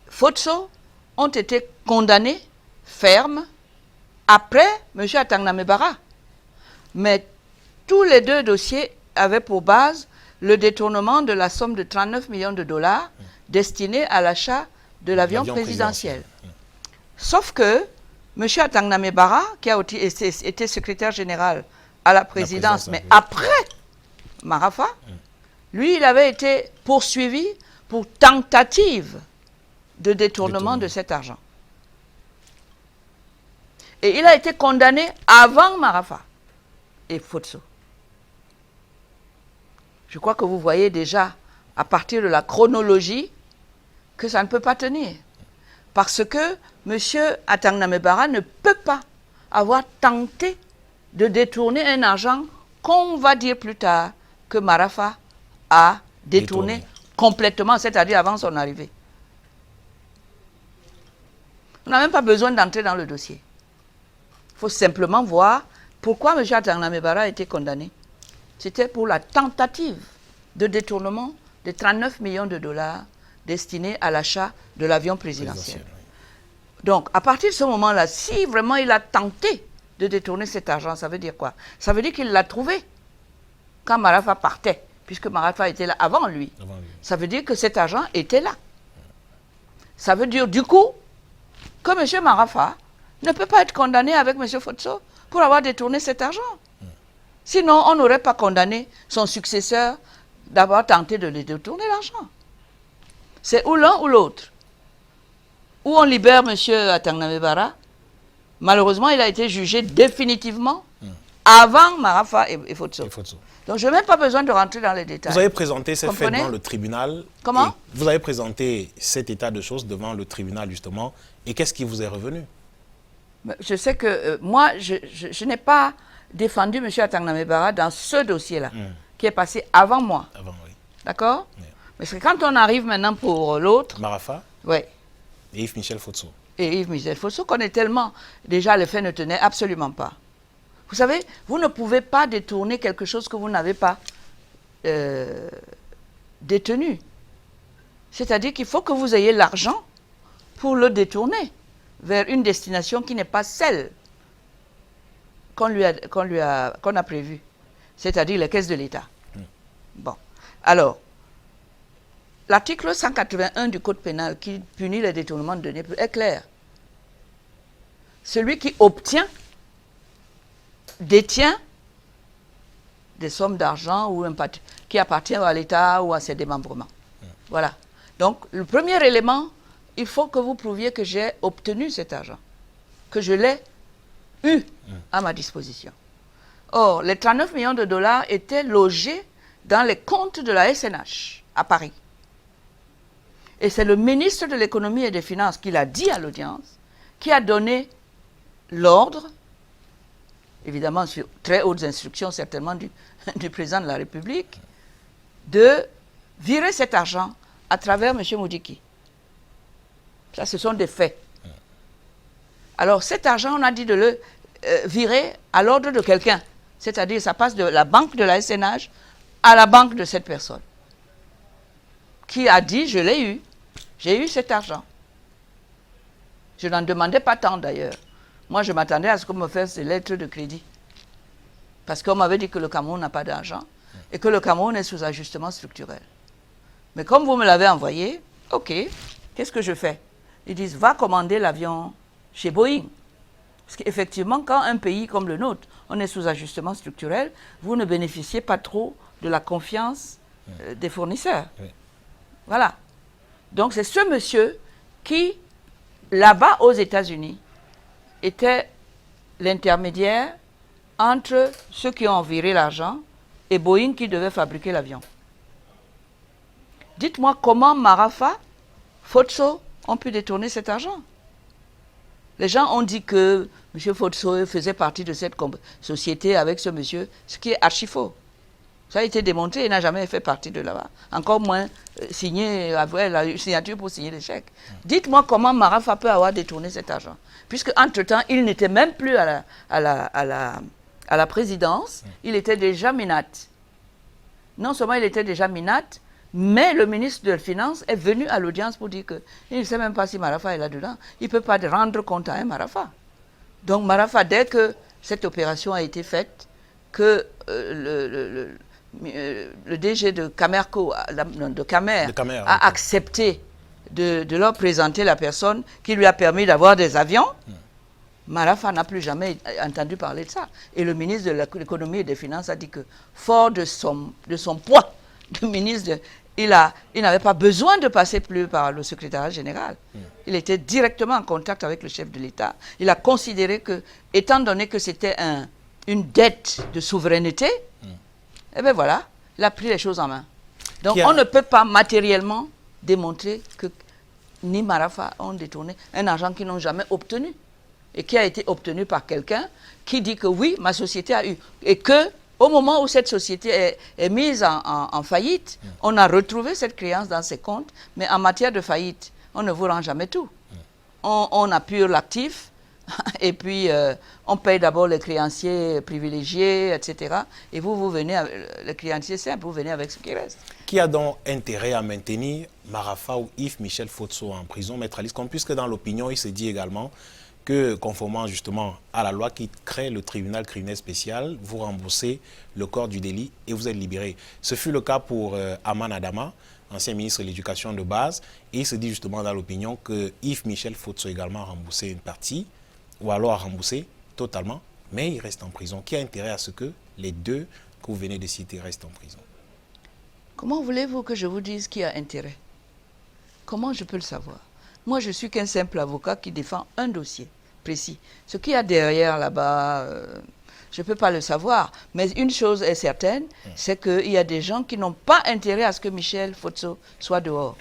Fotso ont été condamnés fermes après M. Atangnamé-Bara. Mais tous les deux dossiers avaient pour base le détournement de la somme de 39 millions de dollars destinée à l'achat de l'avion présidentiel. Sauf que M. Atangnamé-Bara, qui a été secrétaire général à la présidence, mais après Marafa, Lui, il avait été poursuivi pour tentative de détournement de cet argent. Et il a été condamné avant Marafa et Fotso. Je crois que vous voyez déjà, à partir de la chronologie, que ça ne peut pas tenir. Parce que M. Atangnamebara ne peut pas avoir tenté de détourner un argent qu'on va dire plus tard que Marafa a détourné complètement, c'est-à-dire avant son arrivée. On n'a même pas besoin d'entrer dans le dossier. Il faut simplement voir pourquoi M. Atangnamebara a été condamné. C'était pour la tentative de détournement de 39 millions de dollars destinés à l'achat de l'avion présidentiel. Donc, à partir de ce moment-là, si vraiment il a tenté de détourner cet argent, ça veut dire quoi? Ça veut dire qu'il l'a trouvé quand Marafa partait, puisque Marafa était là avant lui. Ça veut dire que cet argent était là. Ça veut dire du coup que M. Marafa ne peut pas être condamné avec M. Fotso pour avoir détourné cet argent. Sinon, on n'aurait pas condamné son successeur d'avoir tenté de détourner l'argent. C'est ou l'un ou l'autre. Ou on libère M. Atangnamebara. Malheureusement, il a été jugé définitivement avant Marafa et Fotso. Donc, je n'ai même pas besoin de rentrer dans les détails. Vous avez présenté ces faits devant le tribunal. Comment? Vous avez présenté cet état de choses devant le tribunal, justement. Et qu'est-ce qui vous est revenu? Je sais que moi, je n'ai pas défendu M. Atangnamebara dans ce dossier-là, qui est passé avant moi. Avant, oui. D'accord? Oui. Parce que quand on arrive maintenant pour l'autre... Marafa? Oui. Et Yves-Michel Fotso. Et Yves-Michel Fotso connaît tellement. Déjà, les faits ne tenaient absolument pas. Vous savez, vous ne pouvez pas détourner quelque chose que vous n'avez pas détenu. C'est-à-dire qu'il faut que vous ayez l'argent pour le détourner vers une destination qui n'est pas celle qu'on a prévue, c'est-à-dire les caisses de l'État. Bon. Alors, l'article 181 du Code pénal qui punit les détournements de données est clair. Celui qui obtient, détient des sommes d'argent ou qui appartient à l'État ou à ses démembrements. Voilà. Donc, le premier élément, il faut que vous prouviez que j'ai obtenu cet argent, que je l'ai eu à ma disposition. Or, les 39 millions de dollars étaient logés dans les comptes de la SNH à Paris. Et c'est le ministre de l'économie et des finances qui l'a dit à l'audience, qui a donné l'ordre, évidemment sur très hautes instructions certainement du président de la République, de virer cet argent à travers M. Moudiki. Ça, ce sont des faits. Alors, cet argent, on a dit de le virer à l'ordre de quelqu'un. C'est-à-dire, ça passe de la banque de la SNH à la banque de cette personne. Qui a dit, je l'ai eu. J'ai eu cet argent. Je n'en demandais pas tant d'ailleurs. Moi, je m'attendais à ce qu'on me fasse des lettres de crédit. Parce qu'on m'avait dit que le Cameroun n'a pas d'argent et que le Cameroun est sous ajustement structurel. Mais comme vous me l'avez envoyé, ok, qu'est-ce que je fais? Ils disent, va commander l'avion chez Boeing. Parce qu'effectivement, quand un pays comme le nôtre, on est sous ajustement structurel, vous ne bénéficiez pas trop de la confiance des fournisseurs. Oui. Voilà. Donc c'est ce monsieur qui, là-bas aux États-Unis, était l'intermédiaire entre ceux qui ont viré l'argent et Boeing qui devait fabriquer l'avion. Dites-moi comment Marafa, Fotso ont pu détourner cet argent. Les gens ont dit que M. Fotso faisait partie de cette société avec ce monsieur, ce qui est archi faux. Ça a été démontré, il n'a jamais fait partie de là-bas. Encore moins signé, avoir la signature pour signer les chèques. Dites-moi comment Marafa peut avoir détourné cet argent. Puisque, entre-temps, il n'était même plus à la présidence, il était déjà minate. Non seulement il était déjà minate, mais le ministre de la Finance est venu à l'audience pour dire qu'il ne sait même pas si Marafa est là-dedans. Il ne peut pas rendre compte à un Marafa. Donc Marafa, dès que cette opération a été faite, que le DG de Camerco, de Camer, a accepté de leur présenter la personne qui lui a permis d'avoir des avions, Marafa n'a plus jamais entendu parler de ça. Et le ministre de l'économie et des finances a dit que, fort de son poids de ministre, il n'avait pas besoin de passer plus par le secrétariat général. Il était directement en contact avec le chef de l'État. Il a considéré que, étant donné que c'était une dette de souveraineté, eh bien voilà, il a pris les choses en main. Donc on ne peut pas matériellement démontrer que ni Marafa ont détourné un argent qu'ils n'ont jamais obtenu et qui a été obtenu par quelqu'un qui dit que oui, ma société a eu. Et que au moment où cette société est mise en faillite, on a retrouvé cette créance dans ses comptes, mais en matière de faillite, on ne vous rend jamais tout. On appure l'actif, et puis on paye d'abord les créanciers privilégiés, etc. Et vous venez, les créanciers simples, vous venez avec ce qui reste. Qui a donc intérêt à maintenir Marafa ou Yves Michel Fotso en prison, Maître Alice Combes, puisque dans l'opinion, il se dit également que, conformément justement à la loi qui crée le tribunal criminel spécial, vous remboursez le corps du délit et vous êtes libéré. Ce fut le cas pour Aman Adama, ancien ministre de l'Éducation de base, et il se dit justement dans l'opinion que Yves Michel Fotso également a remboursé une partie, ou alors a remboursé totalement, mais il reste en prison. Qui a intérêt à ce que les deux que vous venez de citer restent en prison? Comment voulez-vous que je vous dise qui a intérêt? Comment je peux le savoir? Moi, je suis qu'un simple avocat qui défend un dossier précis. Ce qu'il y a derrière là-bas, je ne peux pas le savoir. Mais une chose est certaine, c'est qu'il y a des gens qui n'ont pas intérêt à ce que Michel Fotso soit dehors.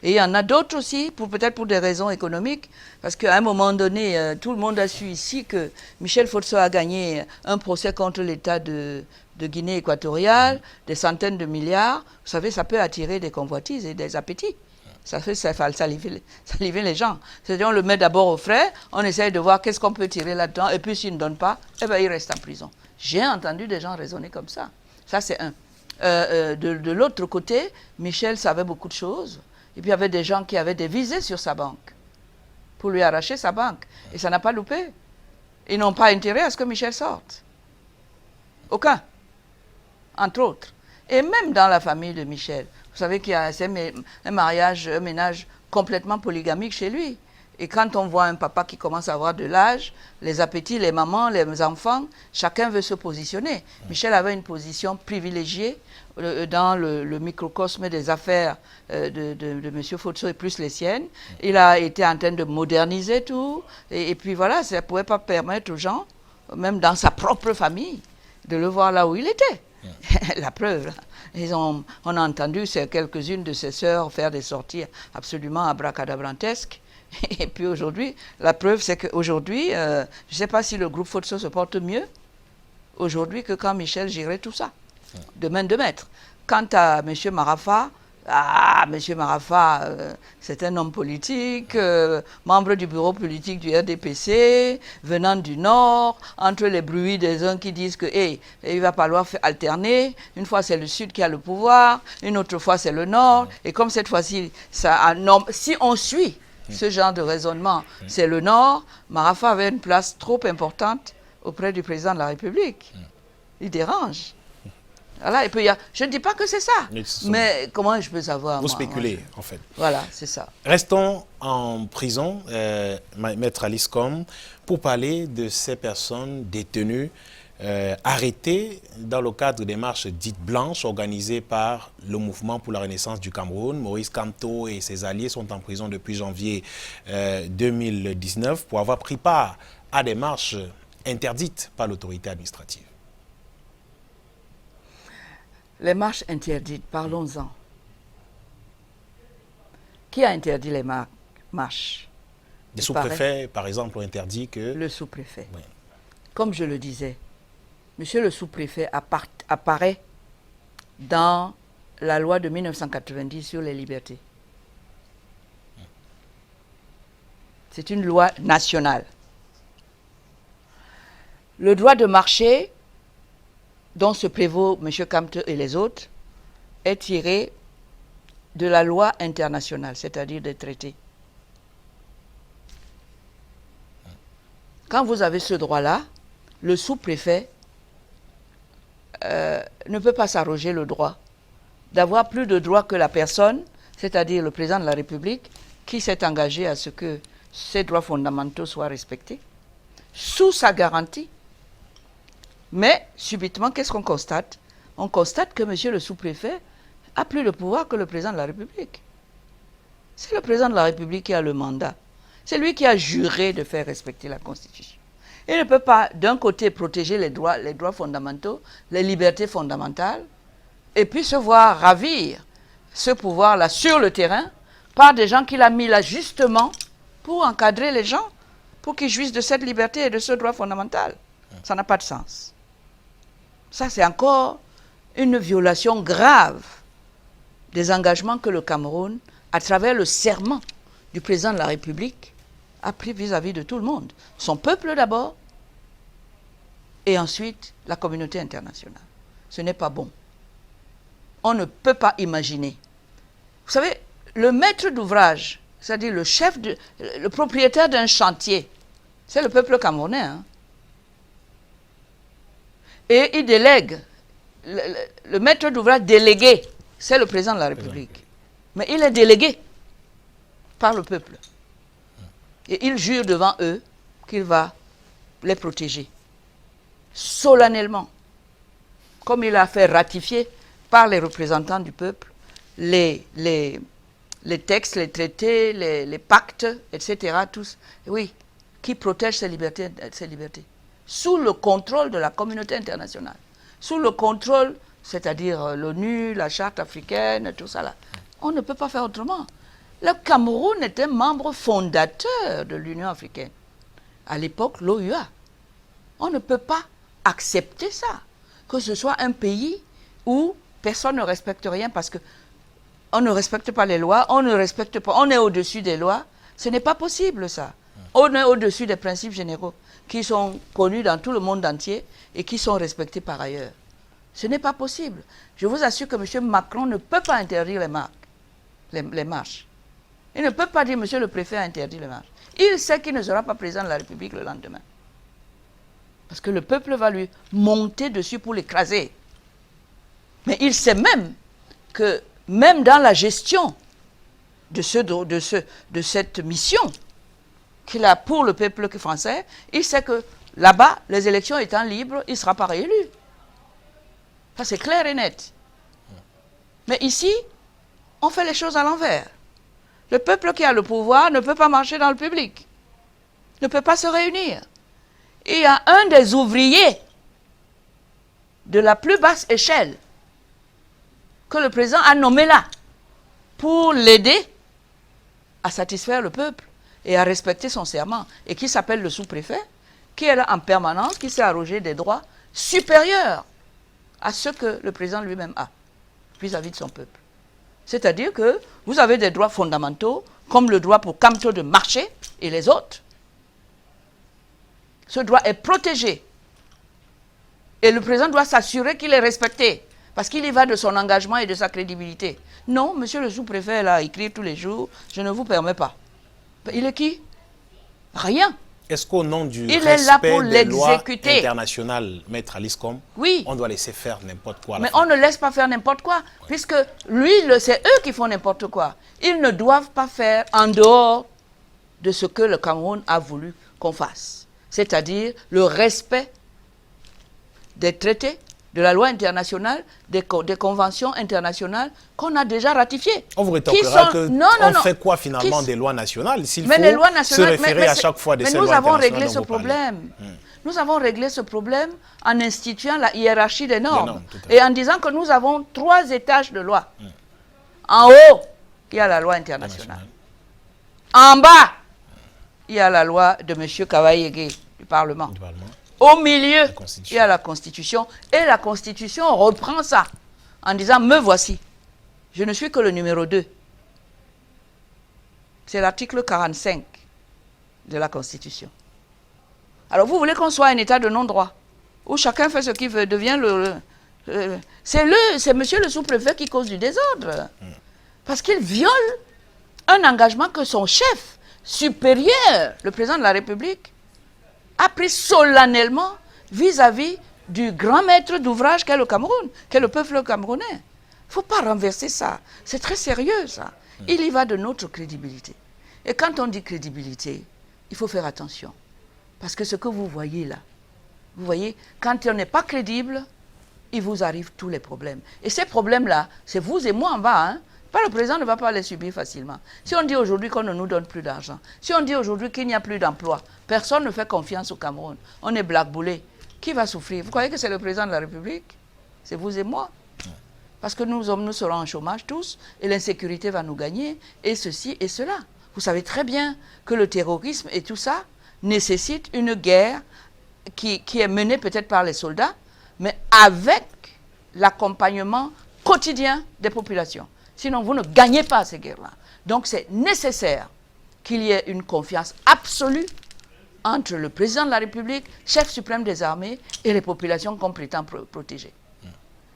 Et il y en a d'autres aussi, peut-être pour des raisons économiques, parce qu'à un moment donné, tout le monde a su ici que Michel Fotso a gagné un procès contre l'État de Guinée équatoriale, des centaines de milliards. Vous savez, ça peut attirer des convoitises et des appétits. Ça fait saliver les gens. C'est-à-dire, on le met d'abord au frais, on essaye de voir qu'est-ce qu'on peut tirer là-dedans, et puis s'il ne donne pas, eh ben, il reste en prison. J'ai entendu des gens raisonner comme ça. Ça, c'est un. De l'autre côté, Michel savait beaucoup de choses, et puis il y avait des gens qui avaient des visées sur sa banque, pour lui arracher sa banque, et ça n'a pas loupé. Ils n'ont pas intérêt à ce que Michel sorte. Aucun. Entre autres. Et même dans la famille de Michel, vous savez qu'il y a un ménage complètement polygamique chez lui. Et quand on voit un papa qui commence à avoir de l'âge, les appétits, les mamans, les enfants, chacun veut se positionner. Michel avait une position privilégiée dans le microcosme des affaires de M. Fotso et plus les siennes. Il a été en train de moderniser tout. Et puis voilà, ça ne pouvait pas permettre aux gens, même dans sa propre famille, de le voir là où il était. La preuve, on a entendu quelques-unes de ses sœurs faire des sorties absolument abracadabrantesques. Et puis aujourd'hui, la preuve, c'est qu'aujourd'hui, je ne sais pas si le groupe Fotso se porte mieux aujourd'hui que quand Michel gérait tout ça, de main de maître. Quant à M. Marafa, c'est un homme politique, membre du bureau politique du RDPC, venant du Nord, entre les bruits des uns qui disent que il va falloir alterner, une fois c'est le Sud qui a le pouvoir, une autre fois c'est le Nord, et comme cette fois-ci, si on suit ce genre de raisonnement, c'est le Nord, Marafa avait une place trop importante auprès du président de la République. Il dérange. Voilà, et puis je ne dis pas que c'est ça, mais comment je peux savoir? Vous spéculez, en fait. Voilà, c'est ça. Restons en prison, Maître Alice Combes, pour parler de ces personnes détenues, arrêtées dans le cadre des marches dites blanches organisées par le Mouvement pour la Renaissance du Cameroun. Maurice Kamto et ses alliés sont en prison depuis janvier 2019 pour avoir pris part à des marches interdites par l'autorité administrative. Les marches interdites, parlons-en. Qui a interdit les marches? Les sous-préfets, par exemple, ont interdit que... Le sous-préfet. Oui. Comme je le disais, monsieur le sous-préfet apparaît dans la loi de 1990 sur les libertés. C'est une loi nationale. Le droit de marcher dont se prévaut M. Kamte et les autres, est tiré de la loi internationale, c'est-à-dire des traités. Quand vous avez ce droit-là, le sous-préfet ne peut pas s'arroger le droit d'avoir plus de droits que la personne, c'est-à-dire le président de la République, qui s'est engagé à ce que ces droits fondamentaux soient respectés, sous sa garantie. Mais, subitement, qu'est-ce qu'on constate? On constate que monsieur le sous-préfet a plus de pouvoir que le président de la République. C'est le président de la République qui a le mandat. C'est lui qui a juré de faire respecter la Constitution. Il ne peut pas, d'un côté, protéger les droits fondamentaux, les libertés fondamentales, et puis se voir ravir ce pouvoir-là sur le terrain par des gens qu'il a mis là justement pour encadrer les gens, pour qu'ils jouissent de cette liberté et de ce droit fondamental. Ça n'a pas de sens. Ça, c'est encore une violation grave des engagements que le Cameroun, à travers le serment du président de la République, a pris vis-à-vis de tout le monde. Son peuple d'abord, et ensuite la communauté internationale. Ce n'est pas bon. On ne peut pas imaginer. Vous savez, le maître d'ouvrage, c'est-à-dire le propriétaire d'un chantier, c'est le peuple camerounais. Hein. Et il délègue, le maître d'ouvrage délégué, c'est le président de la République. Mais il est délégué par le peuple. Et il jure devant eux qu'il va les protéger. Solennellement. Comme il a fait ratifier par les représentants du peuple les textes, les traités, les pactes, etc. Tous, oui, qui protègent ces libertés. Sous le contrôle de la communauté internationale. Sous le contrôle, c'est-à-dire l'ONU, la Charte africaine, tout ça là. On ne peut pas faire autrement. Le Cameroun était membre fondateur de l'Union africaine. À l'époque, l'OUA. On ne peut pas accepter ça. Que ce soit un pays où personne ne respecte rien parce que on ne respecte pas les lois, on ne respecte pas, on est au-dessus des lois. Ce n'est pas possible ça. On est au-dessus des principes généraux qui sont connus dans tout le monde entier et qui sont respectés par ailleurs. Ce n'est pas possible. Je vous assure que M. Macron ne peut pas interdire les marches. Il ne peut pas dire, monsieur le préfet a interdit les marches. Il sait qu'il ne sera pas président de la République le lendemain. Parce que le peuple va lui monter dessus pour l'écraser. Mais il sait même que, même dans la gestion de cette mission qu'il a pour le peuple français, il sait que là-bas, les élections étant libres, il ne sera pas réélu. Ça, c'est clair et net. Mais ici, on fait les choses à l'envers. Le peuple qui a le pouvoir ne peut pas marcher dans le public, ne peut pas se réunir. Il y a un des ouvriers de la plus basse échelle que le président a nommé là pour l'aider à satisfaire le peuple et à respecter son serment, et qui s'appelle le sous-préfet, qui est là en permanence, qui s'est arrogé des droits supérieurs à ceux que le président lui-même a vis-à-vis de son peuple. C'est-à-dire que vous avez des droits fondamentaux, comme le droit pour Kamto de marcher et les autres. Ce droit est protégé. Et le président doit s'assurer qu'il est respecté, parce qu'il y va de son engagement et de sa crédibilité. Non, monsieur le sous-préfet, là, écrit tous les jours, je ne vous permets pas. Il est qui? Rien. Est-ce qu'au nom du respect des lois internationales, Maître Alice Com, oui, on doit laisser faire n'importe quoi? Mais on ne laisse pas faire n'importe quoi, oui, puisque lui, c'est eux qui font n'importe quoi. Ils ne doivent pas faire en dehors de ce que le Cameroun a voulu qu'on fasse. C'est-à-dire le respect des traités, de la loi internationale, des conventions internationales qu'on a déjà ratifiées. On vous rétorquera on fait quoi finalement des lois nationales s'il faut se référer à chaque fois de ces lois internationales? Mais nous avons réglé ce problème. Nous avons réglé ce problème en instituant la hiérarchie des normes et en disant que nous avons 3 étages de loi. En haut, il y a la loi internationale. En bas, il y a la loi de M. Kawayege du Parlement. Au milieu, il y a la Constitution. Et la Constitution reprend ça en disant, me voici. Je ne suis que le numéro 2. C'est l'article 45 de la Constitution. Alors vous voulez qu'on soit un État de non-droit, où chacun fait ce qu'il veut, devient c'est monsieur le sous-préfet qui cause du désordre. Parce qu'il viole un engagement que son chef supérieur, le président de la République, a pris solennellement vis-à-vis du grand maître d'ouvrage qu'est le Cameroun, qu'est le peuple camerounais. Il ne faut pas renverser ça. C'est très sérieux, ça. Il y va de notre crédibilité. Et quand on dit crédibilité, il faut faire attention. Parce que ce que vous voyez là, vous voyez, quand on n'est pas crédible, il vous arrive tous les problèmes. Et ces problèmes-là, c'est vous et moi en bas, hein. Pas le président ne va pas les subir facilement. Si on dit aujourd'hui qu'on ne nous donne plus d'argent, si on dit aujourd'hui qu'il n'y a plus d'emploi, personne ne fait confiance au Cameroun, on est blackboulé. Qui va souffrir? Vous croyez que c'est le président de la République? C'est vous et moi. Parce que nous serons en chômage tous, et l'insécurité va nous gagner, et ceci et cela. Vous savez très bien que le terrorisme et tout ça nécessite une guerre qui est menée peut-être par les soldats, mais avec l'accompagnement quotidien des populations. Sinon, vous ne gagnez pas ces guerres-là. Donc, c'est nécessaire qu'il y ait une confiance absolue entre le président de la République, chef suprême des armées, et les populations qu'on prétend protéger.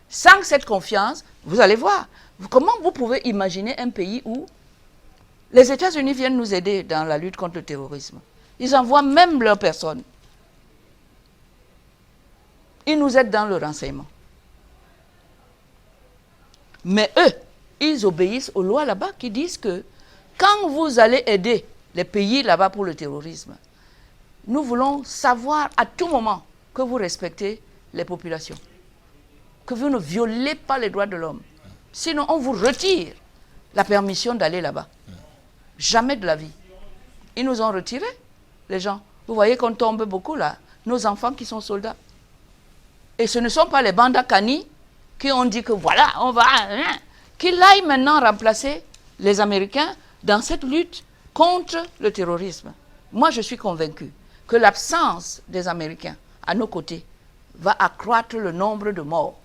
Sans cette confiance, vous allez voir, comment vous pouvez imaginer un pays où les États-Unis viennent nous aider dans la lutte contre le terrorisme. Ils envoient même leurs personnes. Ils nous aident dans le renseignement. Mais eux, ils obéissent aux lois là-bas qui disent que quand vous allez aider les pays là-bas pour le terrorisme, nous voulons savoir à tout moment que vous respectez les populations, que vous ne violez pas les droits de l'homme. Sinon, on vous retire la permission d'aller là-bas. Jamais de la vie. Ils nous ont retiré, les gens. Vous voyez qu'on tombe beaucoup là, nos enfants qui sont soldats. Et ce ne sont pas les bandas canis qui ont dit que voilà, on va... qu'ils aillent maintenant remplacer les Américains dans cette lutte contre le terrorisme. Moi, je suis convaincu que l'absence des Américains à nos côtés va accroître le nombre de morts.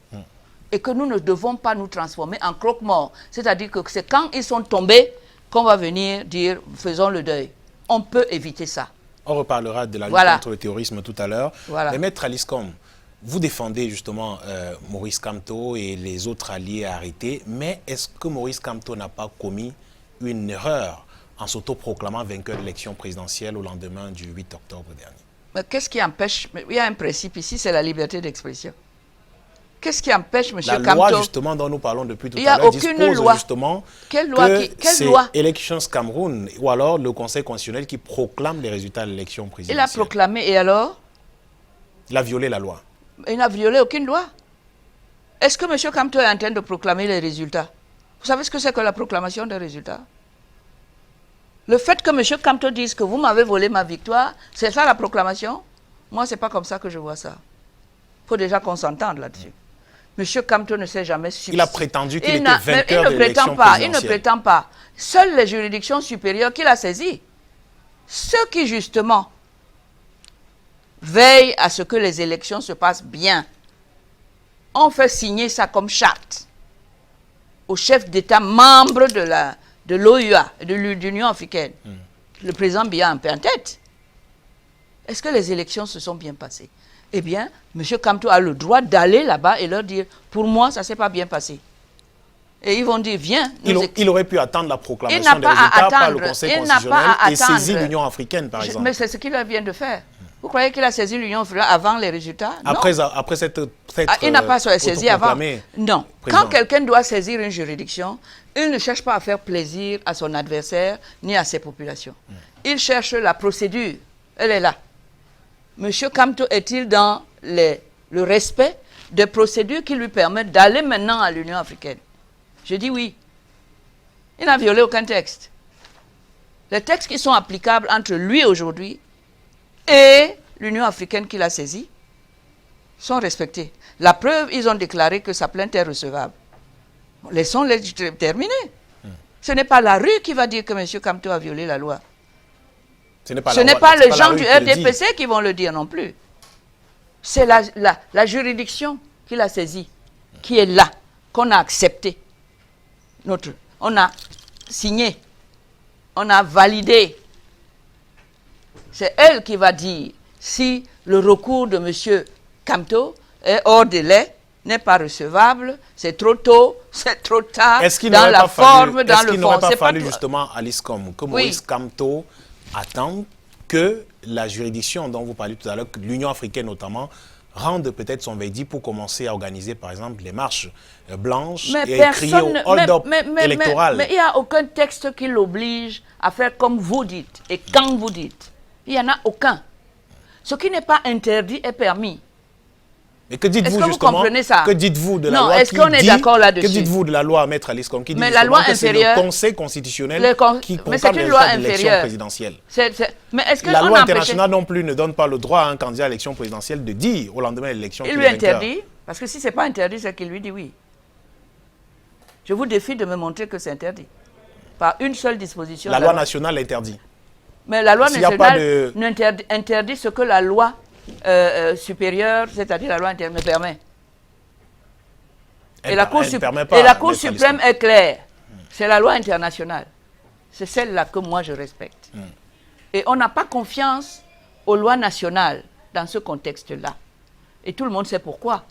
Et que nous ne devons pas nous transformer en croque-morts. C'est-à-dire que c'est quand ils sont tombés qu'on va venir dire « faisons le deuil ». On peut éviter ça. On reparlera de la lutte contre le terrorisme tout à l'heure. Mais Maître Alice Com, vous défendez justement Maurice Kamto et les autres alliés arrêtés, mais est-ce que Maurice Kamto n'a pas commis une erreur en s'autoproclamant vainqueur de l'élection présidentielle au lendemain du 8 octobre dernier? Mais qu'est-ce qui empêche? Il y a un principe ici, c'est la liberté d'expression. Qu'est-ce qui empêche M. Kamto? La loi justement dont nous parlons depuis tout à l'heure dispose justement que c'est Elections Cameroun ou alors le Conseil constitutionnel qui proclame les résultats de l'élection présidentielle. Il a proclamé et alors? Il a violé la loi. Il n'a violé aucune loi. Est-ce que M. Kamto est en train de proclamer les résultats? Vous savez ce que c'est que la proclamation des résultats? Le fait que M. Kamto dise que vous m'avez volé ma victoire, c'est ça la proclamation? Moi, ce n'est pas comme ça que je vois ça. Il faut déjà qu'on s'entende là-dessus. M. Kamto ne s'est jamais substitué. Il a prétendu qu'il était vainqueur de l'élection présidentielle. Il ne prétend pas. Seules les juridictions supérieures qu'il a saisies, ceux qui justement veillent à ce que les élections se passent bien, ont fait signer ça comme charte au chef d'État membre de l'OUA, de l'Union africaine. Le président Biya un peu en tête. Est-ce que les élections se sont bien passées? Eh bien, M. Kamto a le droit d'aller là-bas et leur dire « Pour moi, ça ne s'est pas bien passé ». Et ils vont dire « Viens ». Il aurait pu attendre la proclamation des résultats par le Conseil constitutionnel et saisir l'Union africaine, par exemple. Mais c'est ce qu'il vient de faire. Vous croyez qu'il a saisi l'Union africaine avant les résultats? Après cette il n'a pas saisi avant. Non. Quand quelqu'un doit saisir une juridiction, il ne cherche pas à faire plaisir à son adversaire ni à ses populations. Il cherche la procédure. Elle est là. M. Kamto est-il dans le respect des procédures qui lui permettent d'aller maintenant à l'Union africaine? Je dis oui. Il n'a violé aucun texte. Les textes qui sont applicables entre lui aujourd'hui et l'Union africaine qu'il a saisie sont respectés. La preuve, ils ont déclaré que sa plainte est recevable. Laissons-les terminer. Ce n'est pas la rue qui va dire que M. Kamto a violé la loi. Ce n'est pas les gens du RDPC qui vont le dire non plus. C'est la juridiction qu'il a saisie, qui est là, qu'on a accepté. On a signé, on a validé. C'est elle qui va dire si le recours de M. Kamto est hors délai, n'est pas recevable, c'est trop tôt, c'est trop tard, dans la forme, dans le fond. Est-ce qu'il n'aurait pas fallu justement, Alice Com, que Maurice Kamto attendre que la juridiction dont vous parlez tout à l'heure, l'Union africaine notamment, rende peut-être son verdict pour commencer à organiser par exemple les marches blanches et crier au hold-up électoral. Mais il n'y a aucun texte qui l'oblige à faire comme vous dites et quand vous dites. Il n'y en a aucun. Ce qui n'est pas interdit est permis. Et que dites-vous justement, que dites-vous de la loi est-ce qu'on est d'accord là-dessus? Que dites-vous de la loi Maître Alice Kom qui dit la loi que c'est le Conseil constitutionnel qui proclame les résultats de l'élection présidentielle? Mais est-ce que la loi internationale non plus ne donne pas le droit à un candidat à l'élection présidentielle de dire au lendemain de l'élection qu'il lui interdit, parce que si ce n'est pas interdit, c'est qu'il lui dit oui. Je vous défie de me montrer que c'est interdit. Par une seule disposition. La loi nationale interdit. Mais la loi nationale interdit ce que la loi supérieure, c'est-à-dire la loi interne, me permet. Et la Cour suprême est claire. C'est la loi internationale. C'est celle-là que moi je respecte. Et on n'a pas confiance aux lois nationales dans ce contexte-là. Et tout le monde sait pourquoi.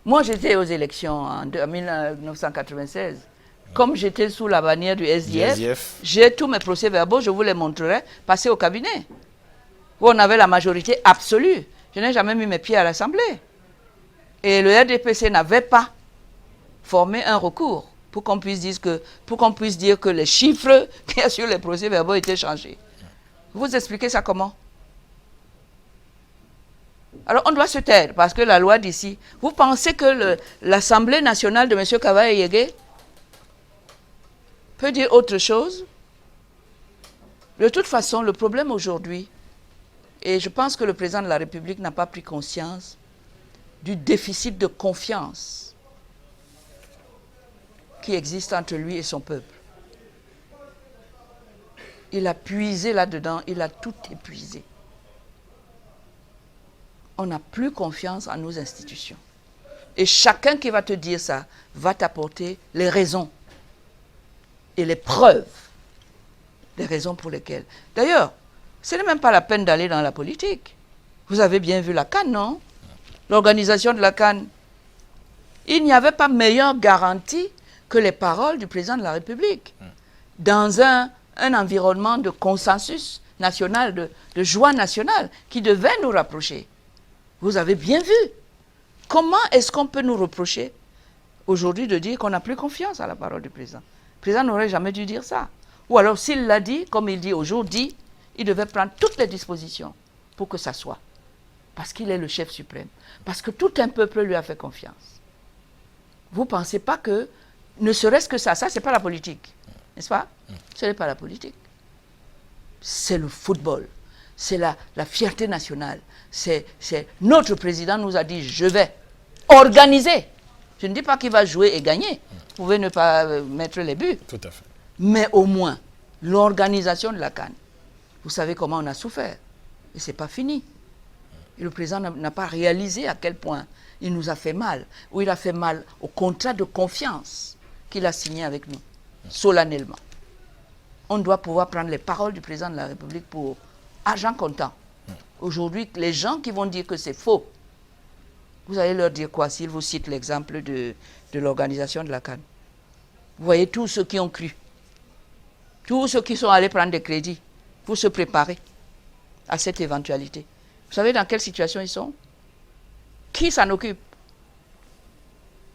Moi, j'étais aux élections en 1996. Comme j'étais sous la bannière du SDF, j'ai tous mes procès-verbaux, je vous les montrerai, passés au cabinet. Où on avait la majorité absolue. Je n'ai jamais mis mes pieds à l'Assemblée. Et le RDPC n'avait pas formé un recours pour qu'on puisse dire que les chiffres qu'il y a sur les procès-verbaux étaient changés. Vous expliquez ça comment? Alors on doit se taire parce que la loi d'ici... Vous pensez que l'Assemblée nationale de M. Kavae-Yégué peut dire autre chose? De toute façon, le problème aujourd'hui, et je pense que le président de la République n'a pas pris conscience du déficit de confiance qui existe entre lui et son peuple. Il a puisé là-dedans, il a tout épuisé. On n'a plus confiance en nos institutions. Et chacun qui va te dire ça va t'apporter les raisons et les preuves des raisons pour lesquelles. D'ailleurs, ce n'est même pas la peine d'aller dans la politique. Vous avez bien vu la CAN, non? L'organisation de la CAN. Il n'y avait pas meilleure garantie que les paroles du président de la République. Dans un environnement de consensus national, de joie nationale, qui devait nous rapprocher. Vous avez bien vu. Comment est-ce qu'on peut nous reprocher aujourd'hui de dire qu'on n'a plus confiance à la parole du président? Le président n'aurait jamais dû dire ça. Ou alors, s'il l'a dit, comme il dit aujourd'hui, il devait prendre toutes les dispositions pour que ça soit. Parce qu'il est le chef suprême. Parce que tout un peuple lui a fait confiance. Vous ne pensez pas que, ne serait-ce que ça, ce n'est pas la politique. N'est-ce pas? Ce n'est pas la politique. C'est le football. C'est la fierté nationale. C'est notre président nous a dit, je vais organiser. Je ne dis pas qu'il va jouer et gagner. Vous pouvez ne pas mettre les buts. Tout à fait. Mais au moins, l'organisation de la CAN. Vous savez comment on a souffert. Et ce n'est pas fini. Et le président n'a pas réalisé à quel point il nous a fait mal. Ou il a fait mal au contrat de confiance qu'il a signé avec nous, solennellement. On doit pouvoir prendre les paroles du président de la République pour argent comptant. Aujourd'hui, les gens qui vont dire que c'est faux, vous allez leur dire quoi s'ils vous citent l'exemple de l'organisation de la CAN? Vous voyez tous ceux qui ont cru, tous ceux qui sont allés prendre des crédits pour se préparer à cette éventualité. Vous savez dans quelle situation ils sont? Qui s'en occupe?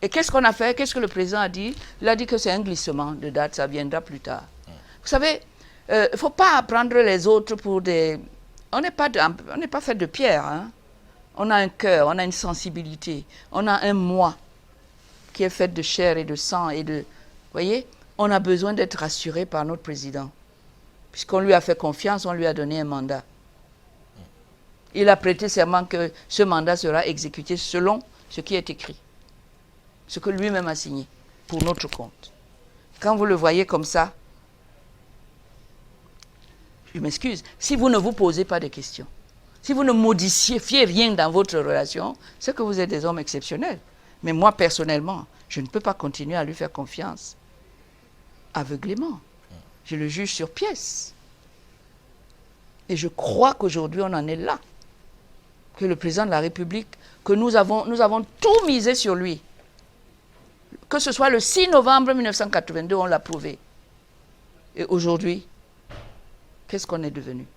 Et qu'est-ce qu'on a fait? Qu'est-ce que le président a dit? Il a dit que c'est un glissement de date, ça viendra plus tard. Vous savez, il ne faut pas prendre les autres pour des... On n'est pas fait de pierre. Hein? On a un cœur, on a une sensibilité, on a un moi qui est fait de chair et de sang et de... Vous voyez, on a besoin d'être rassuré par notre président. Puisqu'on lui a fait confiance, on lui a donné un mandat. Il a prêté serment que ce mandat sera exécuté selon ce qui est écrit. Ce que lui-même a signé pour notre compte. Quand vous le voyez comme ça, je m'excuse, si vous ne vous posez pas de questions, si vous ne modifiez rien dans votre relation, c'est que vous êtes des hommes exceptionnels. Mais moi, personnellement, je ne peux pas continuer à lui faire confiance aveuglément. Je le juge sur pièce. Et je crois qu'aujourd'hui, on en est là. Que le président de la République, que nous avons tout misé sur lui. Que ce soit le 6 novembre 1982, on l'a prouvé. Et aujourd'hui, qu'est-ce qu'on est devenu?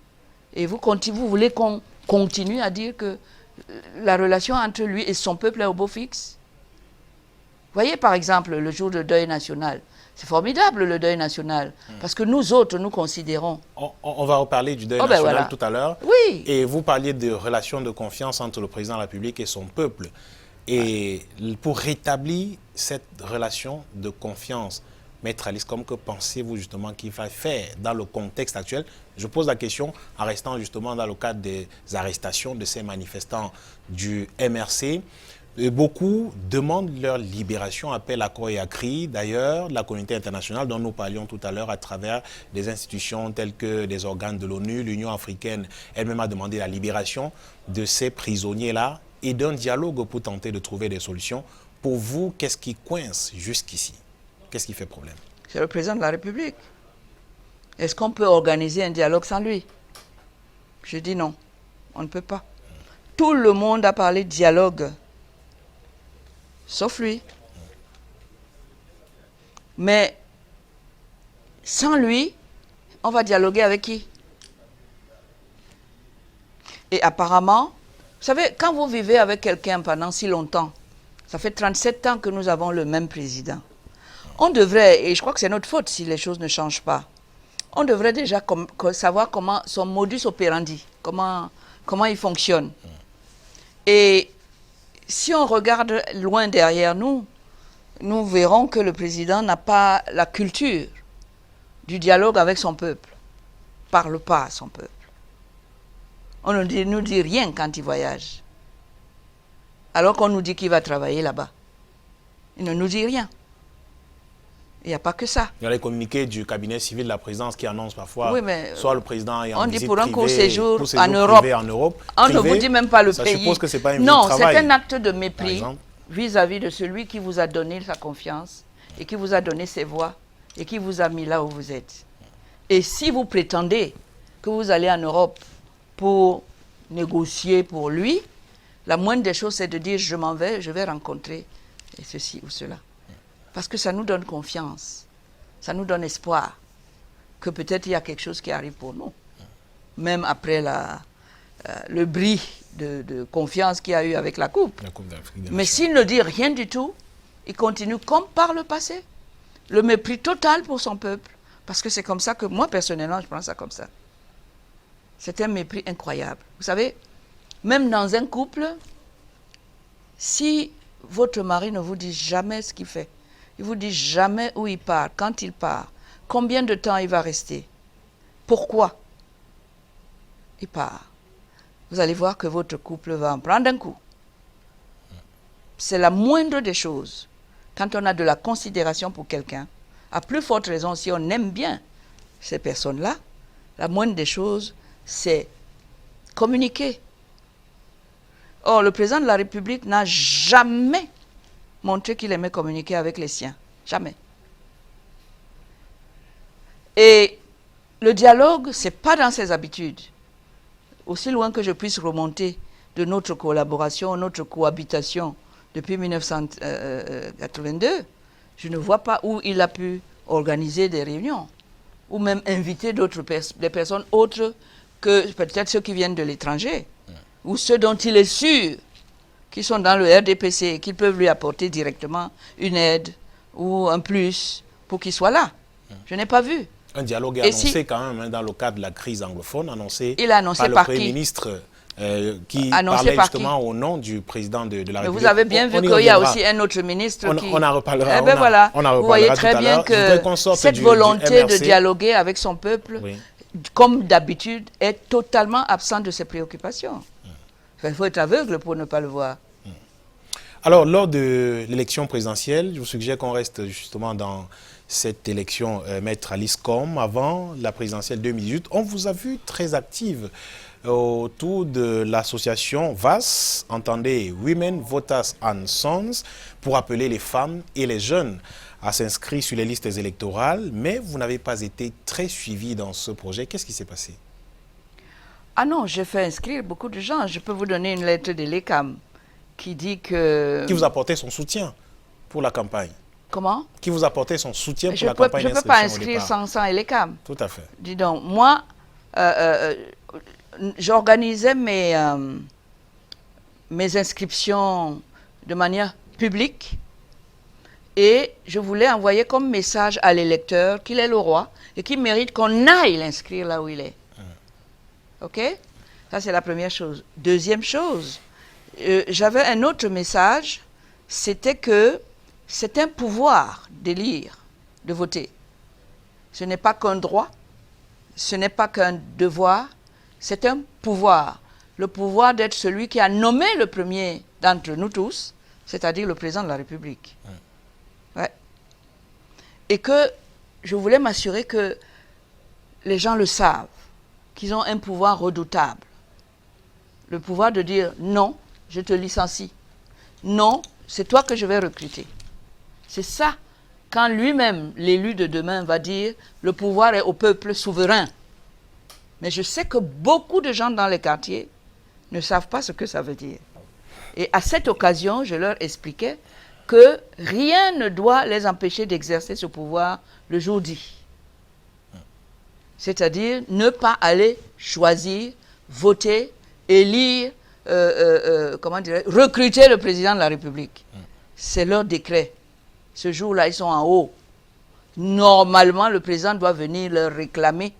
Et vous voulez qu'on continue à dire que la relation entre lui et son peuple est au beau fixe? Voyez par exemple le jour de deuil national, C'est formidable le deuil national, parce que nous autres, nous considérons... On va reparler du deuil national voilà. Tout à l'heure. Oui. Et vous parliez de relations de confiance entre le président de la République et son peuple. Et pour rétablir cette relation de confiance, Maître Alice Combes, que pensez-vous justement qu'il va faire dans le contexte actuel? Je pose la question en restant justement dans le cadre des arrestations de ces manifestants du MRC. Et beaucoup demandent leur libération, appellent à corps et à cri, d'ailleurs, la communauté internationale dont nous parlions tout à l'heure à travers des institutions telles que des organes de l'ONU, l'Union africaine elle-même a demandé la libération de ces prisonniers-là et d'un dialogue pour tenter de trouver des solutions. Pour vous, qu'est-ce qui coince jusqu'ici? Qu'est-ce qui fait problème? C'est le président de la République. Est-ce qu'on peut organiser un dialogue sans lui? Je dis non, on ne peut pas. Tout le monde a parlé de dialogue. Sauf lui. Mais sans lui, on va dialoguer avec qui? Et apparemment, vous savez, quand vous vivez avec quelqu'un pendant si longtemps, ça fait 37 ans que nous avons le même président, on devrait, et je crois que c'est notre faute si les choses ne changent pas, on devrait déjà savoir comment son modus operandi, comment il fonctionne. Et si on regarde loin derrière nous, nous verrons que le président n'a pas la culture du dialogue avec son peuple. Parle pas à son peuple. On ne nous dit rien quand il voyage. Alors qu'on nous dit qu'il va travailler là-bas. Il ne nous dit rien. Il n'y a pas que ça. Il y a les communiqués du cabinet civil de la présidence qui annoncent parfois, oui, mais soit le président est en on visite dit pour un court privée, séjour en Europe. On ne vous dit même pas le ça pays. Ça suppose que ce n'est pas un non, travail. C'est un acte de mépris vis-à-vis de celui qui vous a donné sa confiance et qui vous a donné ses voix et qui vous a mis là où vous êtes. Et si vous prétendez que vous allez en Europe pour négocier pour lui, la moindre des choses, c'est de dire je m'en vais, je vais rencontrer et ceci ou cela. Parce que ça nous donne confiance, ça nous donne espoir que peut-être il y a quelque chose qui arrive pour nous. Même après le bris de confiance qu'il y a eu avec la Coupe. Mais s'il ne dit rien du tout, il continue comme par le passé. Le mépris total pour son peuple. Parce que c'est comme ça que moi, personnellement, je prends ça comme ça. C'est un mépris incroyable. Vous savez, même dans un couple, si votre mari ne vous dit jamais ce qu'il fait, il ne vous dit jamais où il part, quand il part, combien de temps il va rester, pourquoi il part, vous allez voir que votre couple va en prendre un coup. C'est la moindre des choses. Quand on a de la considération pour quelqu'un, à plus forte raison, si on aime bien ces personnes-là, la moindre des choses, c'est communiquer. Or, le président de la République n'a jamais montré qu'il aimait communiquer avec les siens. Jamais. Et le dialogue, ce n'est pas dans ses habitudes. Aussi loin que je puisse remonter de notre collaboration, notre cohabitation depuis 1982, je ne vois pas où il a pu organiser des réunions ou même inviter des personnes autres que peut-être ceux qui viennent de l'étranger ou ceux dont il est sûr qui sont dans le RDPC et qui peuvent lui apporter directement une aide ou un plus pour qu'il soit là. Je n'ai pas vu. Un dialogue est annoncé quand même dans le cadre de la crise anglophone, annoncé par le Premier ministre qui parlait justement au nom du président de la République. Mais vous avez bien vu qu'il y a aussi un autre ministre qui... On en reparlera. Eh ben voilà, vous voyez très bien que cette volonté de dialoguer avec son peuple, comme d'habitude, est totalement absente de ses préoccupations. Il faut être aveugle pour ne pas le voir. Alors, lors de l'élection présidentielle, je vous suggère qu'on reste justement dans cette élection, Maître Alice Combes. Avant la présidentielle 2018, on vous a vu très active autour de l'association VAS, entendez Women Voters and Sons, pour appeler les femmes et les jeunes à s'inscrire sur les listes électorales, mais vous n'avez pas été très suivi dans ce projet. Qu'est-ce qui s'est passé? Ah non, j'ai fait inscrire beaucoup de gens. Je peux vous donner une lettre de l'ECAM qui dit que... Qui vous apportait son soutien pour la campagne. Comment? Qui vous apportait son soutien pour la campagne d'inscription. Je ne peux pas inscrire sans l'ECAM. Tout à fait. Dis donc, moi, j'organisais mes inscriptions de manière publique Et je voulais envoyer comme message à l'électeur qu'il est le roi et qu'il mérite qu'on aille l'inscrire là où il est. OK? Ça, c'est la première chose. Deuxième chose, j'avais un autre message, c'était que c'est un pouvoir d'élire, de voter. Ce n'est pas qu'un droit, ce n'est pas qu'un devoir, c'est un pouvoir. Le pouvoir d'être celui qui a nommé le premier d'entre nous tous, c'est-à-dire le président de la République. Ouais. Et que je voulais m'assurer que les gens le savent, qu'ils ont un pouvoir redoutable. Le pouvoir de dire non, je te licencie. Non, c'est toi que je vais recruter. C'est ça, quand lui-même, l'élu de demain, va dire le pouvoir est au peuple souverain. Mais je sais que beaucoup de gens dans les quartiers ne savent pas ce que ça veut dire. Et à cette occasion, je leur expliquais que rien ne doit les empêcher d'exercer ce pouvoir le jour dit. C'est-à-dire ne pas aller choisir, voter, élire, recruter le président de la République. C'est leur décret. Ce jour-là, ils sont en haut. Normalement, le président doit venir leur réclamer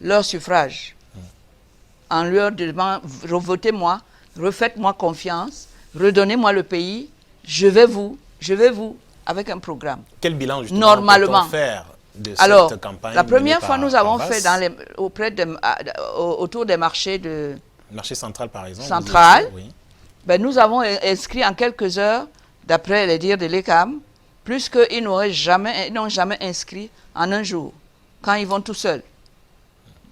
leur suffrage. En leur demandant, votez-moi, refaites-moi confiance, redonnez-moi le pays, je vais vous, avec un programme. Quel bilan, justement, normalement peut-on faire de Alors, cette campagne? La première fois, nous avons fait autour des marchés de... Marché central, par exemple. Central. Oui. Ben, nous avons inscrit en quelques heures, d'après les dires de l'ECAM, plus qu'ils n'ont jamais inscrit en un jour, quand ils vont tout seuls.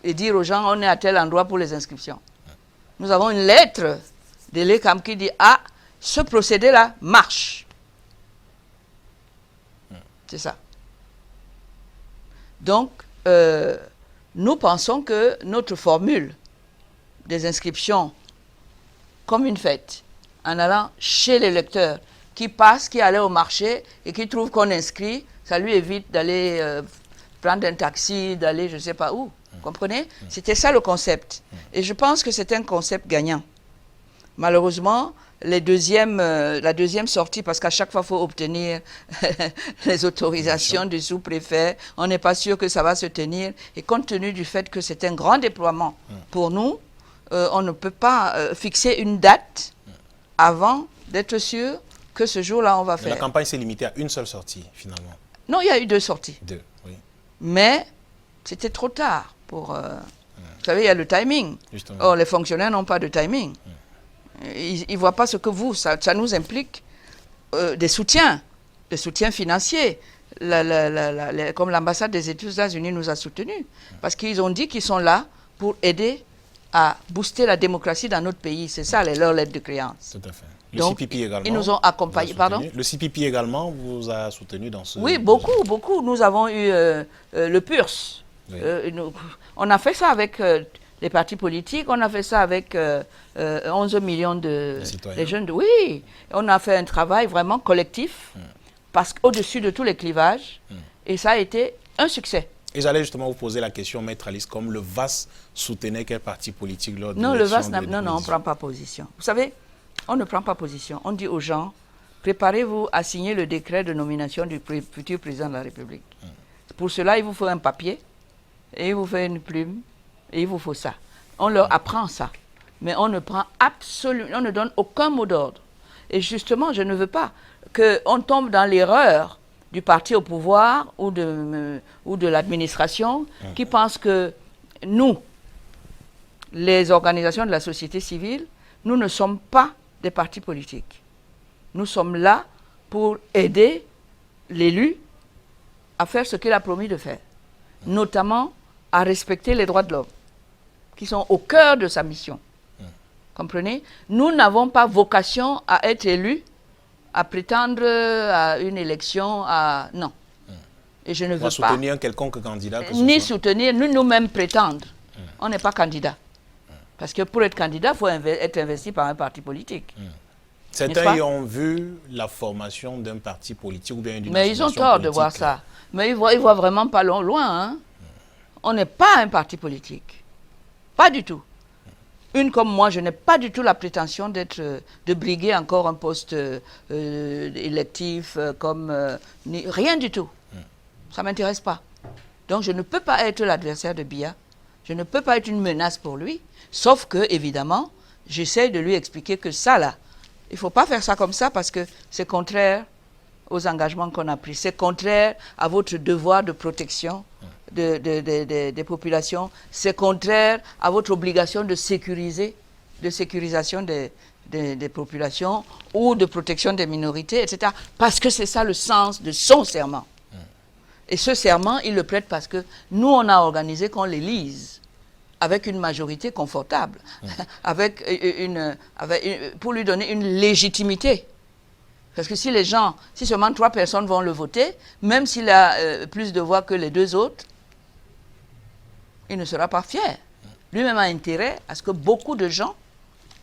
Et dire aux gens, on est à tel endroit pour les inscriptions. Nous avons une lettre de l'ECAM qui dit, ah, ce procédé-là marche. C'est ça. Donc, nous pensons que notre formule des inscriptions comme une fête, en allant chez l'électeur, qui passe, qui allait au marché et qui trouve qu'on inscrit, ça lui évite d'aller prendre un taxi, d'aller je ne sais pas où. Vous comprenez? C'était ça le concept. Et je pense que c'est un concept gagnant. Malheureusement, la deuxième sortie, parce qu'à chaque fois, il faut obtenir les autorisations du sous-préfet. On n'est pas sûr que ça va se tenir. Et compte tenu du fait que c'est un grand déploiement pour nous, on ne peut pas fixer une date avant d'être sûr que ce jour-là, on va faire. La campagne s'est limitée à une seule sortie, finalement. Non, il y a eu 2 sorties. 2, oui. Mais c'était trop tard pour... Vous savez, il y a le timing. Justement. Or, les fonctionnaires n'ont pas de timing. Ils ne voient pas ce que ça nous implique des soutiens financiers. Comme l'ambassade des États-Unis nous a soutenus. Parce qu'ils ont dit qu'ils sont là pour aider à booster la démocratie dans notre pays. C'est ça leur lettre de créance. Tout à fait. Le Donc, CPP également. Ils nous ont accompagnés. Pardon? Le CPP également vous a soutenu dans ce... Oui, beaucoup. Nous avons eu le PURS. Oui. On a fait ça avec les partis politiques, on a fait ça avec 11 millions de jeunes. Oui, on a fait un travail vraiment collectif, parce qu'au-dessus de tous les clivages, et ça a été un succès. Et j'allais justement vous poser la question, Maître Alice, comme le VAS soutenait quel parti politique lors de l'élection? Non, le VAS, non, on ne prend pas position. Vous savez, on ne prend pas position. On dit aux gens, préparez-vous à signer le décret de nomination du futur président de la République. Pour cela, il vous faut un papier, et il vous faut une plume, et il vous faut ça. On leur apprend ça. Mais on ne prend absolument, on ne donne aucun mot d'ordre. Et justement, je ne veux pas qu'on tombe dans l'erreur du parti au pouvoir ou de l'administration qui pense que nous, les organisations de la société civile, nous ne sommes pas des partis politiques. Nous sommes là pour aider l'élu à faire ce qu'il a promis de faire, notamment à respecter les droits de l'homme, qui sont au cœur de sa mission. Comprenez? Nous n'avons pas vocation à être élus, à prétendre à une élection, non. Et je ne veux pas soutenir quelconque candidat. Ni soutenir, nous-mêmes prétendre. On n'est pas candidat. Parce que pour être candidat, il faut être investi par un parti politique. Certains y ont vu la formation d'un parti politique ou bien d'une Mais ils ont tort de voir ça. Mais ils voient vraiment pas loin. Hein. On n'est pas un parti politique. Pas du tout. Une comme moi, je n'ai pas du tout la prétention de briguer encore un poste électif, rien du tout. Ça ne m'intéresse pas. Donc je ne peux pas être l'adversaire de Biya. Je ne peux pas être une menace pour lui. Sauf que, évidemment, j'essaie de lui expliquer que ça, là, il ne faut pas faire ça comme ça parce que c'est contraire aux engagements qu'on a pris. C'est contraire à votre devoir de protection des populations. C'est contraire à votre obligation de sécurisation des populations ou de protection des minorités, etc. Parce que c'est ça le sens de son serment. Et ce serment, il le prête parce que nous, on a organisé qu'on l'élise avec une majorité confortable, pour lui donner une légitimité. Parce que si seulement 3 personnes vont le voter, même s'il a plus de voix que les 2 autres, il ne sera pas fier. Lui-même a intérêt à ce que beaucoup de gens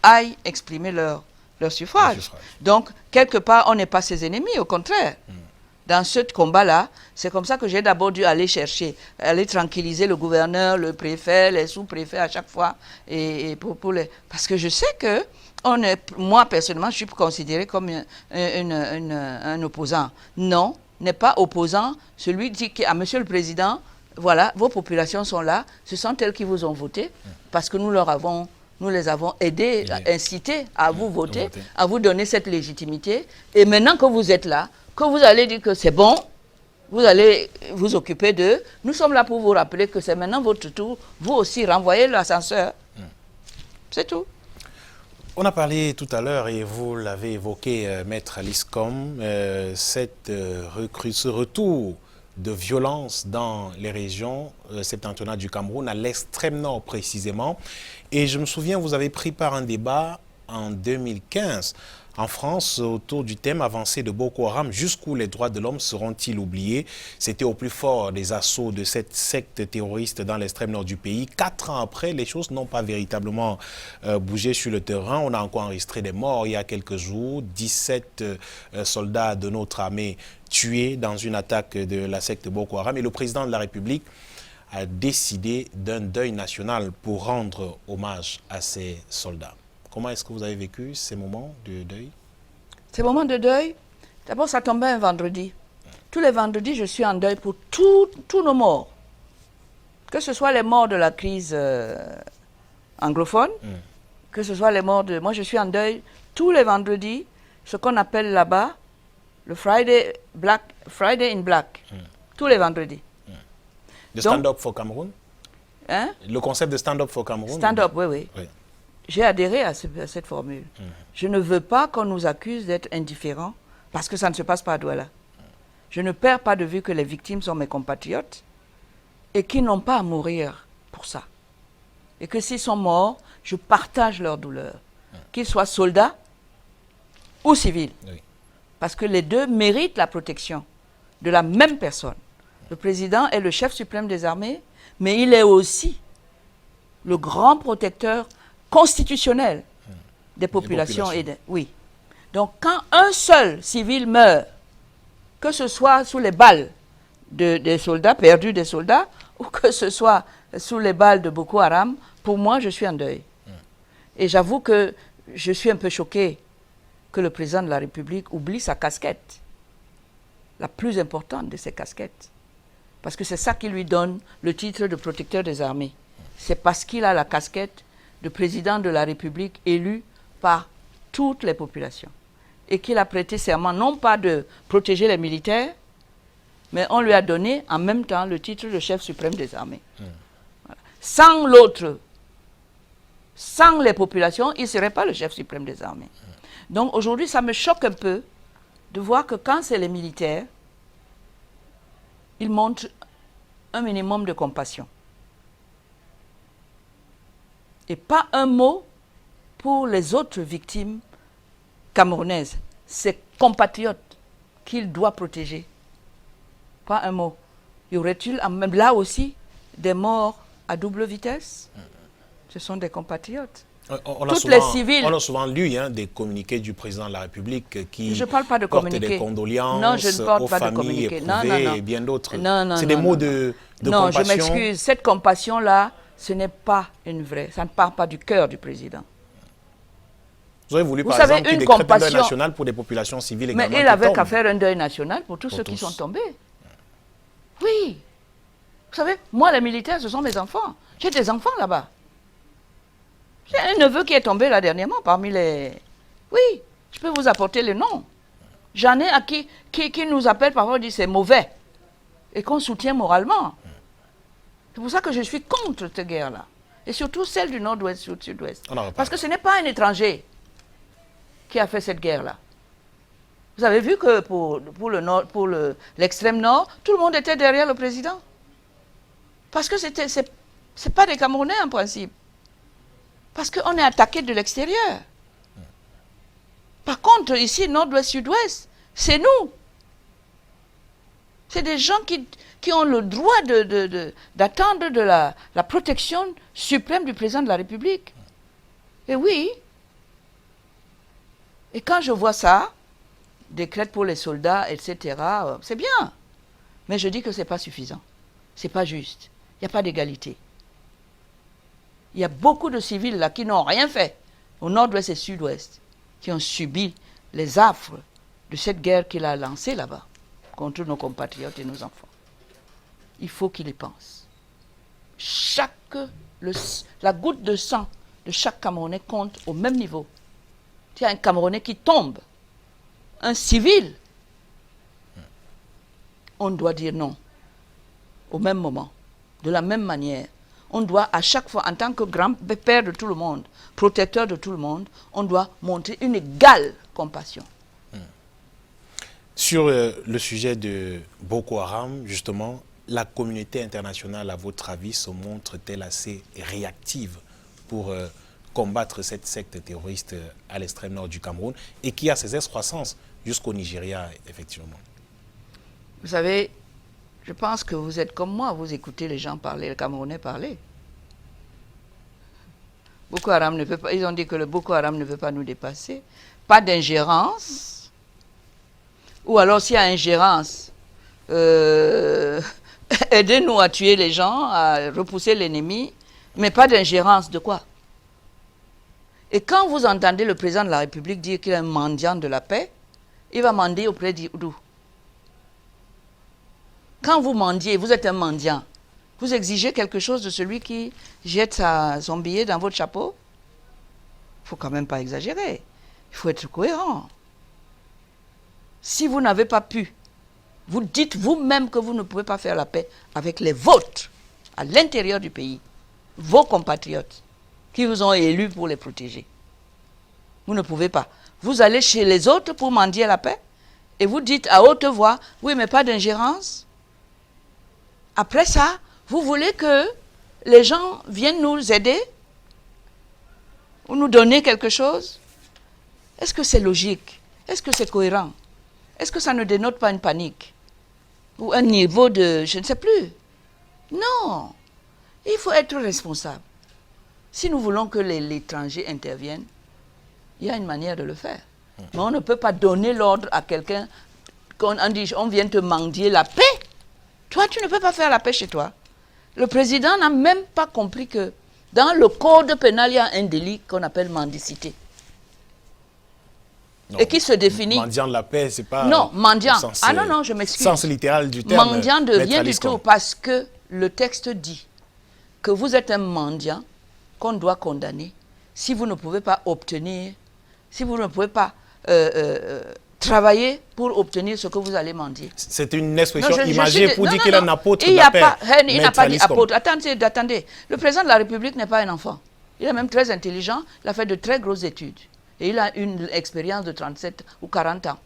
aillent exprimer leur suffrage. Donc, quelque part, on n'est pas ses ennemis, au contraire. Dans ce combat-là, c'est comme ça que j'ai d'abord dû aller tranquilliser le gouverneur, le préfet, les sous-préfets à chaque fois. Parce que je sais que moi, personnellement, je suis considéré comme un opposant. Non, n'est pas opposant. Celui dit à Monsieur le Président, voilà, vos populations sont là, ce sont elles qui vous ont voté, parce que nous les avons aidés, incités à vous voter, à vous donner cette légitimité. Et maintenant que vous êtes là, que vous allez dire que c'est bon, vous allez vous occuper d'eux. Nous sommes là pour vous rappeler que c'est maintenant votre tour. Vous aussi, renvoyez l'ascenseur. C'est tout. On a parlé tout à l'heure, et vous l'avez évoqué, Maître Alice Com, ce retour de violence dans les régions septentrionales du Cameroun, à l'extrême nord précisément. Et je me souviens, vous avez pris part à un débat en 2015 en France autour du thème avancé de Boko Haram. Jusqu'où les droits de l'homme seront-ils oubliés? C'était au plus fort des assauts de cette secte terroriste dans l'extrême nord du pays. 4 ans après, les choses n'ont pas véritablement bougé sur le terrain. On a encore enregistré des morts il y a quelques jours. 17 soldats de notre armée tués dans une attaque de la secte Boko Haram. Et le président de la République a décidé d'un deuil national pour rendre hommage à ces soldats. Comment est-ce que vous avez vécu ces moments de deuil? Ces moments de deuil, d'abord ça tombait un vendredi. Tous les vendredis, je suis en deuil pour tous nos morts. Que ce soit les morts de la crise anglophone, que ce soit les morts de... Moi, je suis en deuil tous les vendredis, ce qu'on appelle là-bas le Friday in Black. Tous les vendredis. Le Stand-up for Cameroun? Hein? Le concept de Stand-up for Cameroun? Stand-up, oui. J'ai adhéré à cette formule. Je ne veux pas qu'on nous accuse d'être indifférents parce que ça ne se passe pas à Douala. Je ne perds pas de vue que les victimes sont mes compatriotes et qu'ils n'ont pas à mourir pour ça. Et que s'ils sont morts, je partage leur douleur. Qu'ils soient soldats ou civils. Parce que les deux méritent la protection de la même personne. Le président est le chef suprême des armées, mais il est aussi le grand protecteur constitutionnel des populations. Oui. Donc, quand un seul civil meurt, que ce soit sous les balles des soldats, perdus des soldats, ou que ce soit sous les balles de Boko Haram, pour moi, je suis en deuil. Et j'avoue que je suis un peu choquée que le président de la République oublie sa casquette, la plus importante de ses casquettes. Parce que c'est ça qui lui donne le titre de protecteur des armées. C'est parce qu'il a la casquette de président de la République élu par toutes les populations. Et qu'il a prêté serment, non pas de protéger les militaires, mais on lui a donné en même temps le titre de chef suprême des armées. Voilà. Sans l'autre, sans les populations, il ne serait pas le chef suprême des armées. Donc aujourd'hui, ça me choque un peu de voir que quand c'est les militaires, ils montrent un minimum de compassion. Et pas un mot pour les autres victimes camerounaises, ses compatriotes qu'il doit protéger. Pas un mot. Y aurait-il même là aussi des morts à double vitesse? Ce sont des compatriotes. Les civils. On a souvent lu des communiqués du président de la République qui portent des condoléances non, je ne porte aux pas familles de éprouvées et bien d'autres. Non, C'est des mots de compassion. Non, je m'excuse. Cette compassion-là, ce n'est pas une vraie, ça ne part pas du cœur du président. Vous avez voulu, par exemple, qu'il décrète un deuil national pour des populations civiles également. Mais il avait qu'à faire un deuil national pour tous ceux qui sont tombés. Oui. Vous savez, moi, les militaires, ce sont mes enfants. J'ai des enfants là-bas. J'ai un neveu qui est tombé là dernièrement parmi les... Oui, je peux vous apporter les noms. J'en ai à qui nous appelle parfois et dit c'est mauvais. Et qu'on soutient moralement. C'est pour ça que je suis contre cette guerre-là. Et surtout celle du nord-ouest ou du sud-ouest. Parce que ce n'est pas un étranger qui a fait cette guerre-là. Vous avez vu que pour l'extrême nord, tout le monde était derrière le président. Parce que c'est pas des Camerounais en principe. Parce qu'on est attaqué de l'extérieur. Par contre, ici, nord-ouest, sud-ouest, c'est nous. C'est des gens qui ont le droit d'attendre de la protection suprême du président de la République. Et oui. Et quand je vois ça, décrète pour les soldats, etc., c'est bien. Mais je dis que ce n'est pas suffisant. Ce n'est pas juste. Il n'y a pas d'égalité. Il y a beaucoup de civils là qui n'ont rien fait, au nord-ouest et sud-ouest, qui ont subi les affres de cette guerre qu'il a lancée là-bas, contre nos compatriotes et nos enfants. Il faut qu'il y pense. La goutte de sang de chaque Camerounais compte au même niveau. Il y a un Camerounais qui tombe, un civil, on doit dire non, au même moment, de la même manière. On doit à chaque fois, en tant que grand-père de tout le monde, protecteur de tout le monde, on doit montrer une égale compassion. Sur le sujet de Boko Haram, justement, la communauté internationale, à votre avis, se montre-t-elle assez réactive pour combattre cette secte terroriste à l'extrême nord du Cameroun et qui a ses excroissances jusqu'au Nigeria, effectivement? Vous savez, je pense que vous êtes comme moi, vous écoutez les gens parler, les Camerounais parler. Boko Haram ne peut pas, ils ont dit que le Boko Haram ne veut pas nous dépasser. Pas d'ingérence. Ou alors s'il y a ingérence, aidez-nous à tuer les gens, à repousser l'ennemi, mais pas d'ingérence de quoi? Et quand vous entendez le président de la République dire qu'il est un mendiant de la paix, il va mendier auprès d'où? Quand vous mendiez, vous êtes un mendiant, vous exigez quelque chose de celui qui jette son billet dans votre chapeau? Il ne faut quand même pas exagérer. Il faut être cohérent. Si vous n'avez pas pu, vous dites vous-même que vous ne pouvez pas faire la paix avec les vôtres, à l'intérieur du pays, vos compatriotes, qui vous ont élus pour les protéger. Vous ne pouvez pas. Vous allez chez les autres pour mendier la paix, et vous dites à haute voix, oui, mais pas d'ingérence. Après ça, vous voulez que les gens viennent nous aider ou nous donner quelque chose? Est-ce que c'est logique? Est-ce que c'est cohérent? Est-ce que ça ne dénote pas une panique? Ou un niveau de... je ne sais plus. Non. Il faut être responsable. Si nous voulons que l'étranger intervienne, il y a une manière de le faire. Mais on ne peut pas donner l'ordre à quelqu'un, qu'on dit, on vient te mendier la paix. Toi, tu ne peux pas faire la paix chez toi. Le président n'a même pas compris que dans le code pénal, il y a un délit qu'on appelle mendicité. Non, et qui se définit... mendiant de la paix, c'est pas... Non, mendiant. Ah non, non, je m'excuse. Sens littéral du terme. Mendiant de rien du tout, parce que le texte dit que vous êtes un mendiant qu'on doit condamner si vous ne pouvez pas obtenir, si vous ne pouvez pas travailler pour obtenir ce que vous allez mendier. C'est une expression imagée pour dire qu'il est un apôtre de la paix. Il n'a pas dit apôtre. Attendez. Le président de la République n'est pas un enfant. Il est même très intelligent. Il a fait de très grosses études. Et il a une expérience de 37 ou 40 ans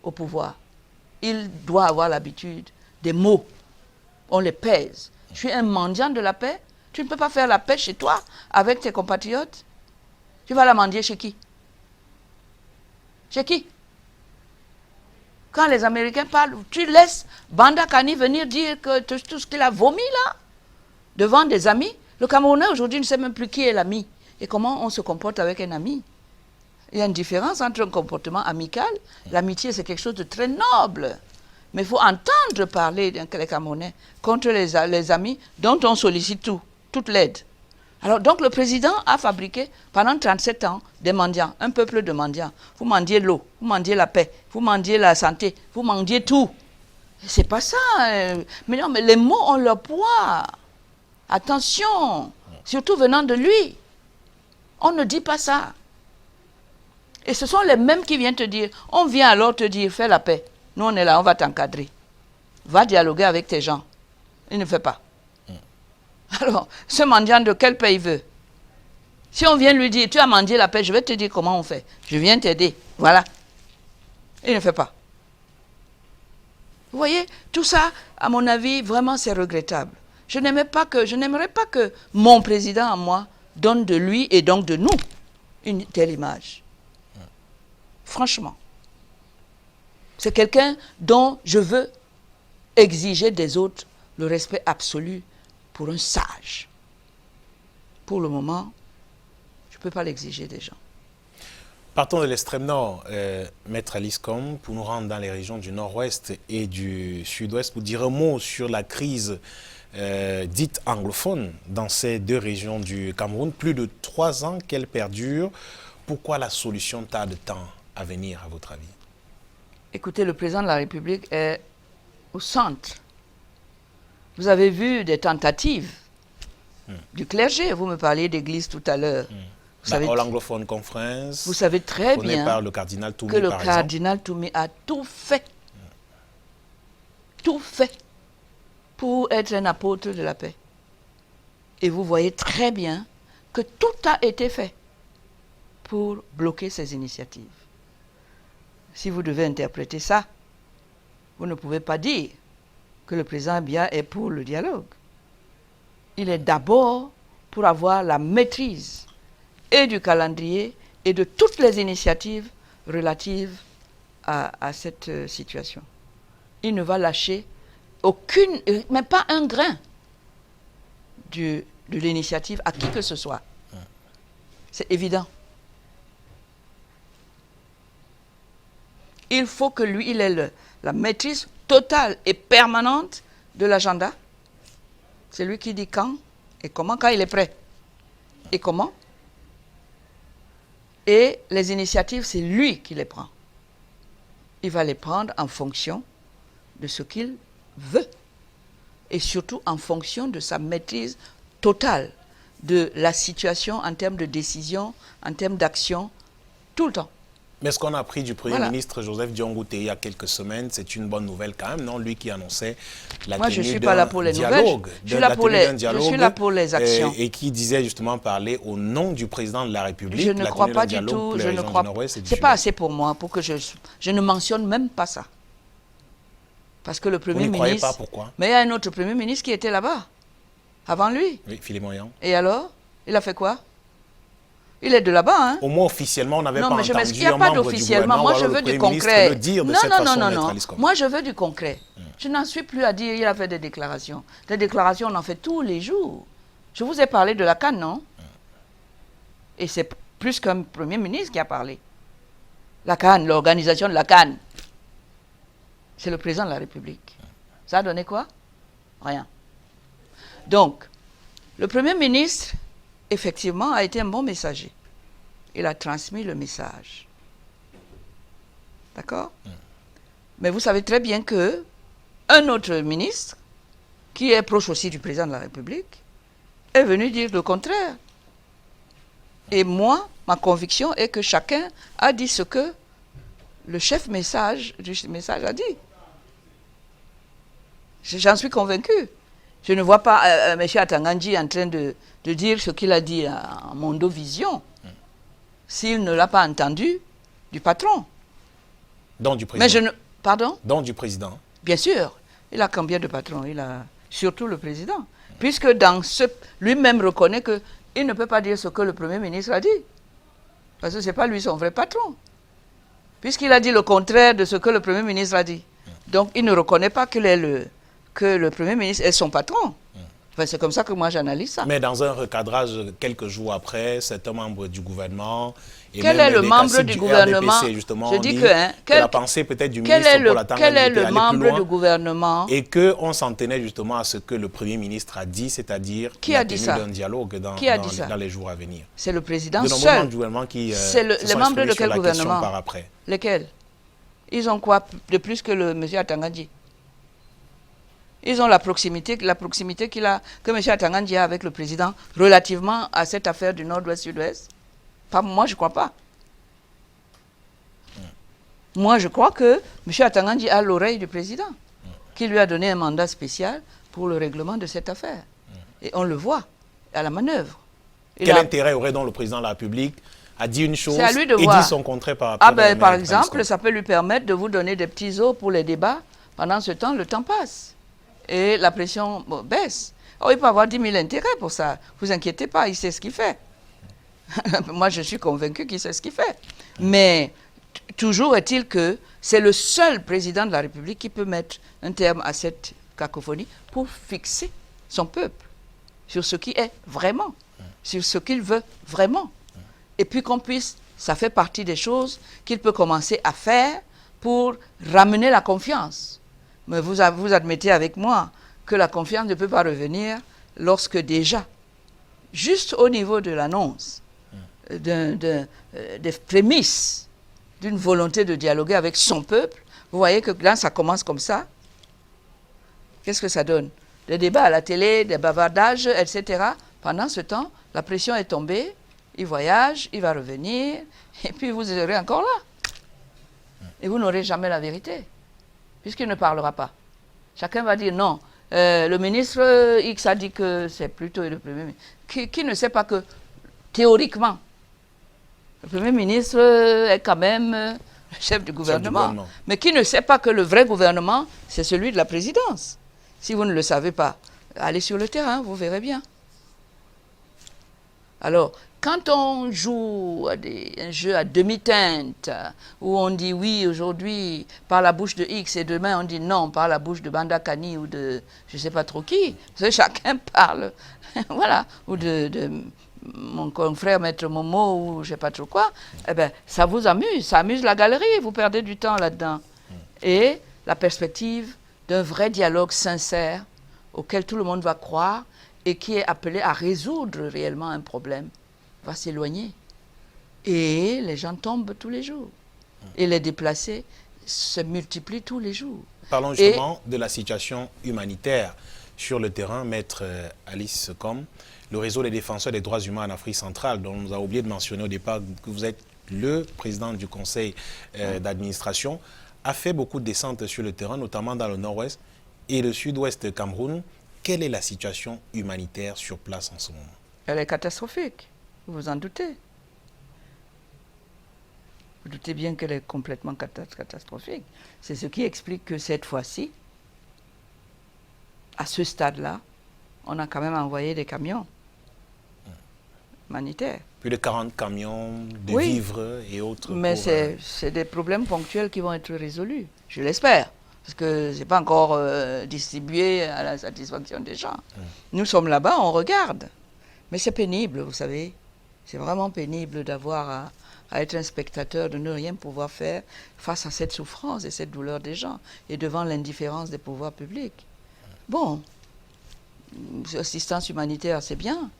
au pouvoir. Il doit avoir l'habitude des mots. On les pèse. Je suis un mendiant de la paix. Tu ne peux pas faire la paix chez toi avec tes compatriotes. Tu vas la mendier chez qui? Chez qui? Quand les Américains parlent, tu laisses Banda Kani venir dire que tout ce qu'il a vomi là, devant des amis. Le Camerounais aujourd'hui ne sait même plus qui est l'ami et comment on se comporte avec un ami. Il y a une différence entre un comportement amical. L'amitié, c'est quelque chose de très noble. Mais il faut entendre parler des Camerounais contre les amis dont on sollicite tout. toute l'aide. Alors, donc, le président a fabriqué, pendant 37 ans, des mendiants, un peuple de mendiants. Vous mendiez l'eau, vous mendiez la paix, vous mendiez la santé, vous mendiez tout. C'est pas ça. Mais non, mais les mots ont leur poids. Attention, surtout venant de lui. On ne dit pas ça. Et ce sont les mêmes qui viennent te dire, on vient alors te dire, fais la paix. Nous, on est là, on va t'encadrer. Va dialoguer avec tes gens. Il ne fait pas. Alors, ce mendiant de quel pays veut? Si on vient lui dire, tu as mendié la paix, je vais te dire comment on fait. Je viens t'aider. Voilà. Il ne fait pas. Vous voyez, tout ça, à mon avis, vraiment, c'est regrettable. Je n'aimerais pas que mon président à moi donne de lui et donc de nous une telle image. Franchement. C'est quelqu'un dont je veux exiger des autres le respect absolu pour un sage. Pour le moment, je ne peux pas l'exiger des gens. Partons de l'extrême nord, Maître Alice Com, pour nous rendre dans les régions du nord-ouest et du sud-ouest, pour dire un mot sur la crise dite anglophone dans ces deux régions du Cameroun. Plus de 3 ans qu'elle perdure. Pourquoi la solution tarde tant à venir, à votre avis? Écoutez, le président de la République est au centre. Vous avez vu des tentatives du clergé. Vous me parliez d'église tout à l'heure. All Anglophone Conference. Vous savez très bien par le cardinal Toumi, que le cardinal Toumi a tout fait. Tout fait pour être un apôtre de la paix. Et vous voyez très bien que tout a été fait pour bloquer ces initiatives. Si vous devez interpréter ça, vous ne pouvez pas dire que le président Biya est pour le dialogue. Il est d'abord pour avoir la maîtrise et du calendrier et de toutes les initiatives relatives à cette situation. Il ne va lâcher aucune, même pas un grain de l'initiative à qui que ce soit. C'est évident. Il faut que lui, il ait la maîtrise totale et permanente de l'agenda. C'est lui qui dit quand et comment, quand il est prêt. Et comment. Et les initiatives, c'est lui qui les prend. Il va les prendre en fonction de ce qu'il veut. Et surtout en fonction de sa maîtrise totale de la situation en termes de décision, en termes d'action, tout le temps. Mais ce qu'on a appris du Premier ministre Joseph Dion-Ngouté il y a quelques semaines, c'est une bonne nouvelle quand même, non? Lui qui annonçait la Moi, je ne tenue suis pas là pour les dialogue, nouvelles. Je suis là pour les actions. Et qui disait justement parler au nom du président de la République. Je ne crois pas du tout. Je ne crois pas. C'est pas assez pour moi pour que je ne mentionne même pas ça. Parce que le Premier ministre... Vous ne croyez pas pourquoi? Mais il y a un autre Premier ministre qui était là-bas, avant lui. Oui, Philippe Moyan. Et alors? Il a fait quoi? Il est de là-bas, hein? Au moins officiellement, on n'avait pas entendu un membre du gouvernement. Il n'y a pas d'officiellement. Moi, je veux du concret. Non. Moi, je veux du concret. Je n'en suis plus à dire, il a fait des déclarations. Des déclarations, on en fait tous les jours. Je vous ai parlé de la CAN, non? Et c'est plus qu'un Premier ministre qui a parlé. La CAN, l'organisation de la CAN. C'est le président de la République. Ça a donné quoi? Rien. Donc, le Premier ministre, effectivement, a été un bon messager. Il a transmis le message. D'accord? Mais vous savez très bien que un autre ministre, qui est proche aussi du président de la République, est venu dire le contraire. Et moi, ma conviction est que chacun a dit ce que le chef du message a dit. J'en suis convaincu. Je ne vois pas M. Atangandji en train de dire ce qu'il a dit à Mondovision, s'il ne l'a pas entendu du patron. Donc du président. Pardon? Donc du président. Bien sûr. Il a combien de patrons? Il a surtout le président. Puisque lui-même reconnaît qu'il ne peut pas dire ce que le Premier ministre a dit. Parce que ce n'est pas lui son vrai patron. Puisqu'il a dit le contraire de ce que le Premier ministre a dit. Donc il ne reconnaît pas que le Premier ministre est son patron. Enfin, c'est comme ça que moi j'analyse ça. Mais dans un recadrage, quelques jours après, certains membres du gouvernement Quel est le membre du gouvernement? Je dis que la pensée peut-être du ministre quel est le membre du gouvernement? Et qu'on s'en tenait justement à ce que le Premier ministre a dit, c'est-à-dire qui a dit ça? Un dialogue dans les jours à venir. C'est le président seul. De nombreux membres du gouvernement qui les membres de quel gouvernement? Par après. Lesquels? Ils ont quoi de plus que le M. Atangandji? Ils ont la proximité que M. Atangandji a avec le président relativement à cette affaire du Nord-Ouest-Sud-Ouest. Moi, je ne crois pas. Moi, je crois que M. Atangandji a l'oreille du président, qui lui a donné un mandat spécial pour le règlement de cette affaire. Et on le voit à la manœuvre. Quel intérêt aurait donc le président de la République à dire une chose et dire son contraire par rapport à par exemple, ça peut lui permettre de vous donner des petits os pour les débats. Pendant ce temps, le temps passe. Et la pression baisse. Oh, il peut avoir 10 000 intérêts pour ça. Ne vous inquiétez pas, il sait ce qu'il fait. Moi, je suis convaincu qu'il sait ce qu'il fait. Mais toujours est-il que c'est le seul président de la République qui peut mettre un terme à cette cacophonie pour fixer son peuple sur ce qui est vraiment, sur ce qu'il veut vraiment. Et puis qu'on puisse, ça fait partie des choses qu'il peut commencer à faire pour ramener la confiance. Mais vous admettez avec moi que la confiance ne peut pas revenir lorsque déjà, juste au niveau de l'annonce, des prémices d'une volonté de dialoguer avec son peuple, vous voyez que là, ça commence comme ça. Qu'est-ce que ça donne? Des débats à la télé, des bavardages, etc. Pendant ce temps, la pression est tombée, il voyage, il va revenir, et puis vous serez encore là. Et vous n'aurez jamais la vérité, puisqu'il ne parlera pas. Chacun va dire non. Le ministre X a dit que c'est plutôt le Premier ministre. Qui ne sait pas que, théoriquement, le Premier ministre est quand même le chef du gouvernement. Mais qui ne sait pas que le vrai gouvernement, c'est celui de la présidence. Si vous ne le savez pas, allez sur le terrain, vous verrez bien. Alors, quand on joue à un jeu à demi-teinte, où on dit oui aujourd'hui par la bouche de X et demain on dit non par la bouche de Banda Kani ou de je ne sais pas trop qui, parce que chacun parle, voilà, ou de mon confrère Maître Momo ou je ne sais pas trop quoi, eh bien, ça vous amuse, ça amuse la galerie, vous perdez du temps là-dedans. Et la perspective d'un vrai dialogue sincère auquel tout le monde va croire et qui est appelé à résoudre réellement un problème va s'éloigner. Et les gens tombent tous les jours. Et les déplacés se multiplient tous les jours. Parlons justement de la situation humanitaire sur le terrain, Maître Alice Sekom. Le réseau des défenseurs des droits humains en Afrique centrale, dont on nous a oublié de mentionner au départ que vous êtes le président du conseil d'administration, a fait beaucoup de descentes sur le terrain, notamment dans le nord-ouest et le sud-ouest de Cameroun. Quelle est la situation humanitaire sur place en ce moment? Elle est catastrophique, vous vous en doutez. Vous doutez bien qu'elle est complètement catastrophique. C'est ce qui explique que cette fois-ci, à ce stade-là, on a quand même envoyé des camions humanitaires. Plus de 40 camions de vivres et autres. Mais c'est des problèmes ponctuels qui vont être résolus, je l'espère. Parce que ce n'est pas encore distribué à la satisfaction des gens. Nous sommes là-bas, on regarde. Mais c'est pénible, vous savez. C'est vraiment pénible d'avoir à être un spectateur, de ne rien pouvoir faire face à cette souffrance et cette douleur des gens et devant l'indifférence des pouvoirs publics. Bon, l'assistance humanitaire, c'est bien,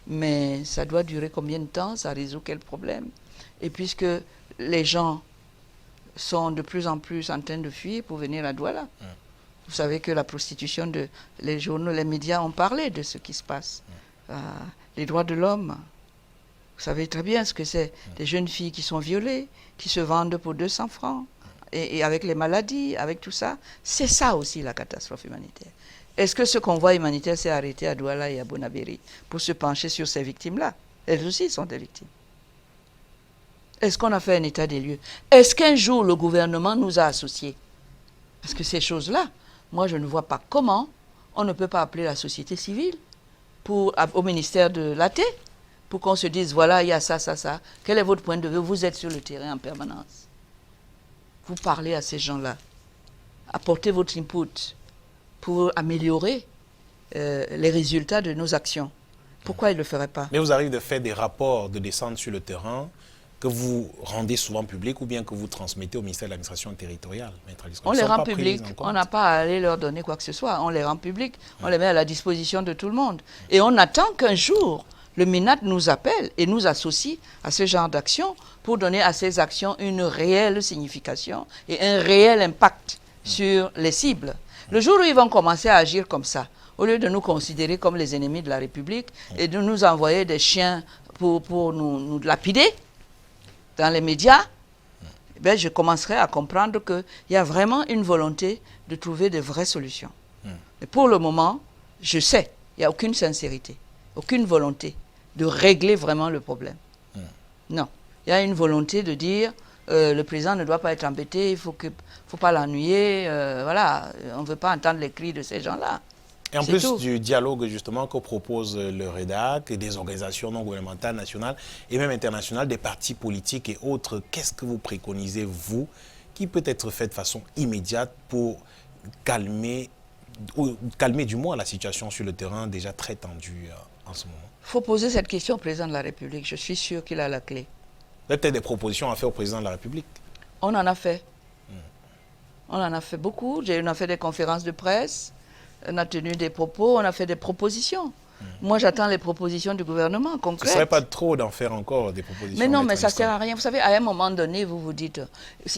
mais ça doit durer combien de temps? Ça résout quel problème? Et puisque les gens sont de plus en plus en train de fuir pour venir à Douala. Vous savez que la prostitution, les journaux, les médias ont parlé de ce qui se passe. Les droits de l'homme, vous savez très bien ce que c'est. Des jeunes filles qui sont violées, qui se vendent pour 200 francs, et avec les maladies, avec tout ça. C'est ça aussi la catastrophe humanitaire. Est-ce que ce convoi humanitaire s'est arrêté à Douala et à Bonabéry pour se pencher sur ces victimes-là? Elles aussi sont des victimes. Est-ce qu'on a fait un état des lieux? Est-ce qu'un jour le gouvernement nous a associés? Parce que ces choses-là, moi je ne vois pas comment on ne peut pas appeler la société civile au ministère de l'AT pour qu'on se dise voilà, il y a ça, ça, ça. Quel est votre point de vue? Vous êtes sur le terrain en permanence. Vous parlez à ces gens-là. Apportez votre input pour améliorer les résultats de nos actions. Pourquoi ils ne le feraient pas? Mais vous arrivez de faire des rapports de descente sur le terrain que vous rendez souvent publics ou bien que vous transmettez au ministère de l'administration territoriale, Maître Alice Kom? On les rend publics, on n'a pas à aller leur donner quoi que ce soit, on les rend publics, on les met à la disposition de tout le monde. Et on attend qu'un jour, le MINAT nous appelle et nous associe à ce genre d'action pour donner à ces actions une réelle signification et un réel impact sur les cibles. Le jour où ils vont commencer à agir comme ça, au lieu de nous considérer comme les ennemis de la République et de nous envoyer des chiens pour nous lapider dans les médias, ben, je commencerai à comprendre qu'il y a vraiment une volonté de trouver de vraies solutions. Et pour le moment, je sais, il n'y a aucune sincérité, aucune volonté de régler vraiment le problème. Non. Il y a une volonté de dire le président ne doit pas être embêté, il faut pas l'ennuyer, voilà, on ne veut pas entendre les cris de ces gens-là. Et en plus du dialogue justement que propose le REDAC et des organisations non gouvernementales nationales et même internationales, des partis politiques et autres, qu'est-ce que vous préconisez, vous, qui peut être fait de façon immédiate pour calmer du moins la situation sur le terrain déjà très tendue en ce moment? Il faut poser cette question au président de la République. Je suis sûr qu'il a la clé. Vous avez peut-être des propositions à faire au président de la République? On en a fait. On en a fait beaucoup. On a fait des conférences de presse. On a tenu des propos, on a fait des propositions. Moi, j'attends les propositions du gouvernement concrètes. Ce ne serait pas trop d'en faire encore des propositions? Mais non, mais ça ne sert à rien. Vous savez, à un moment donné, vous vous dites,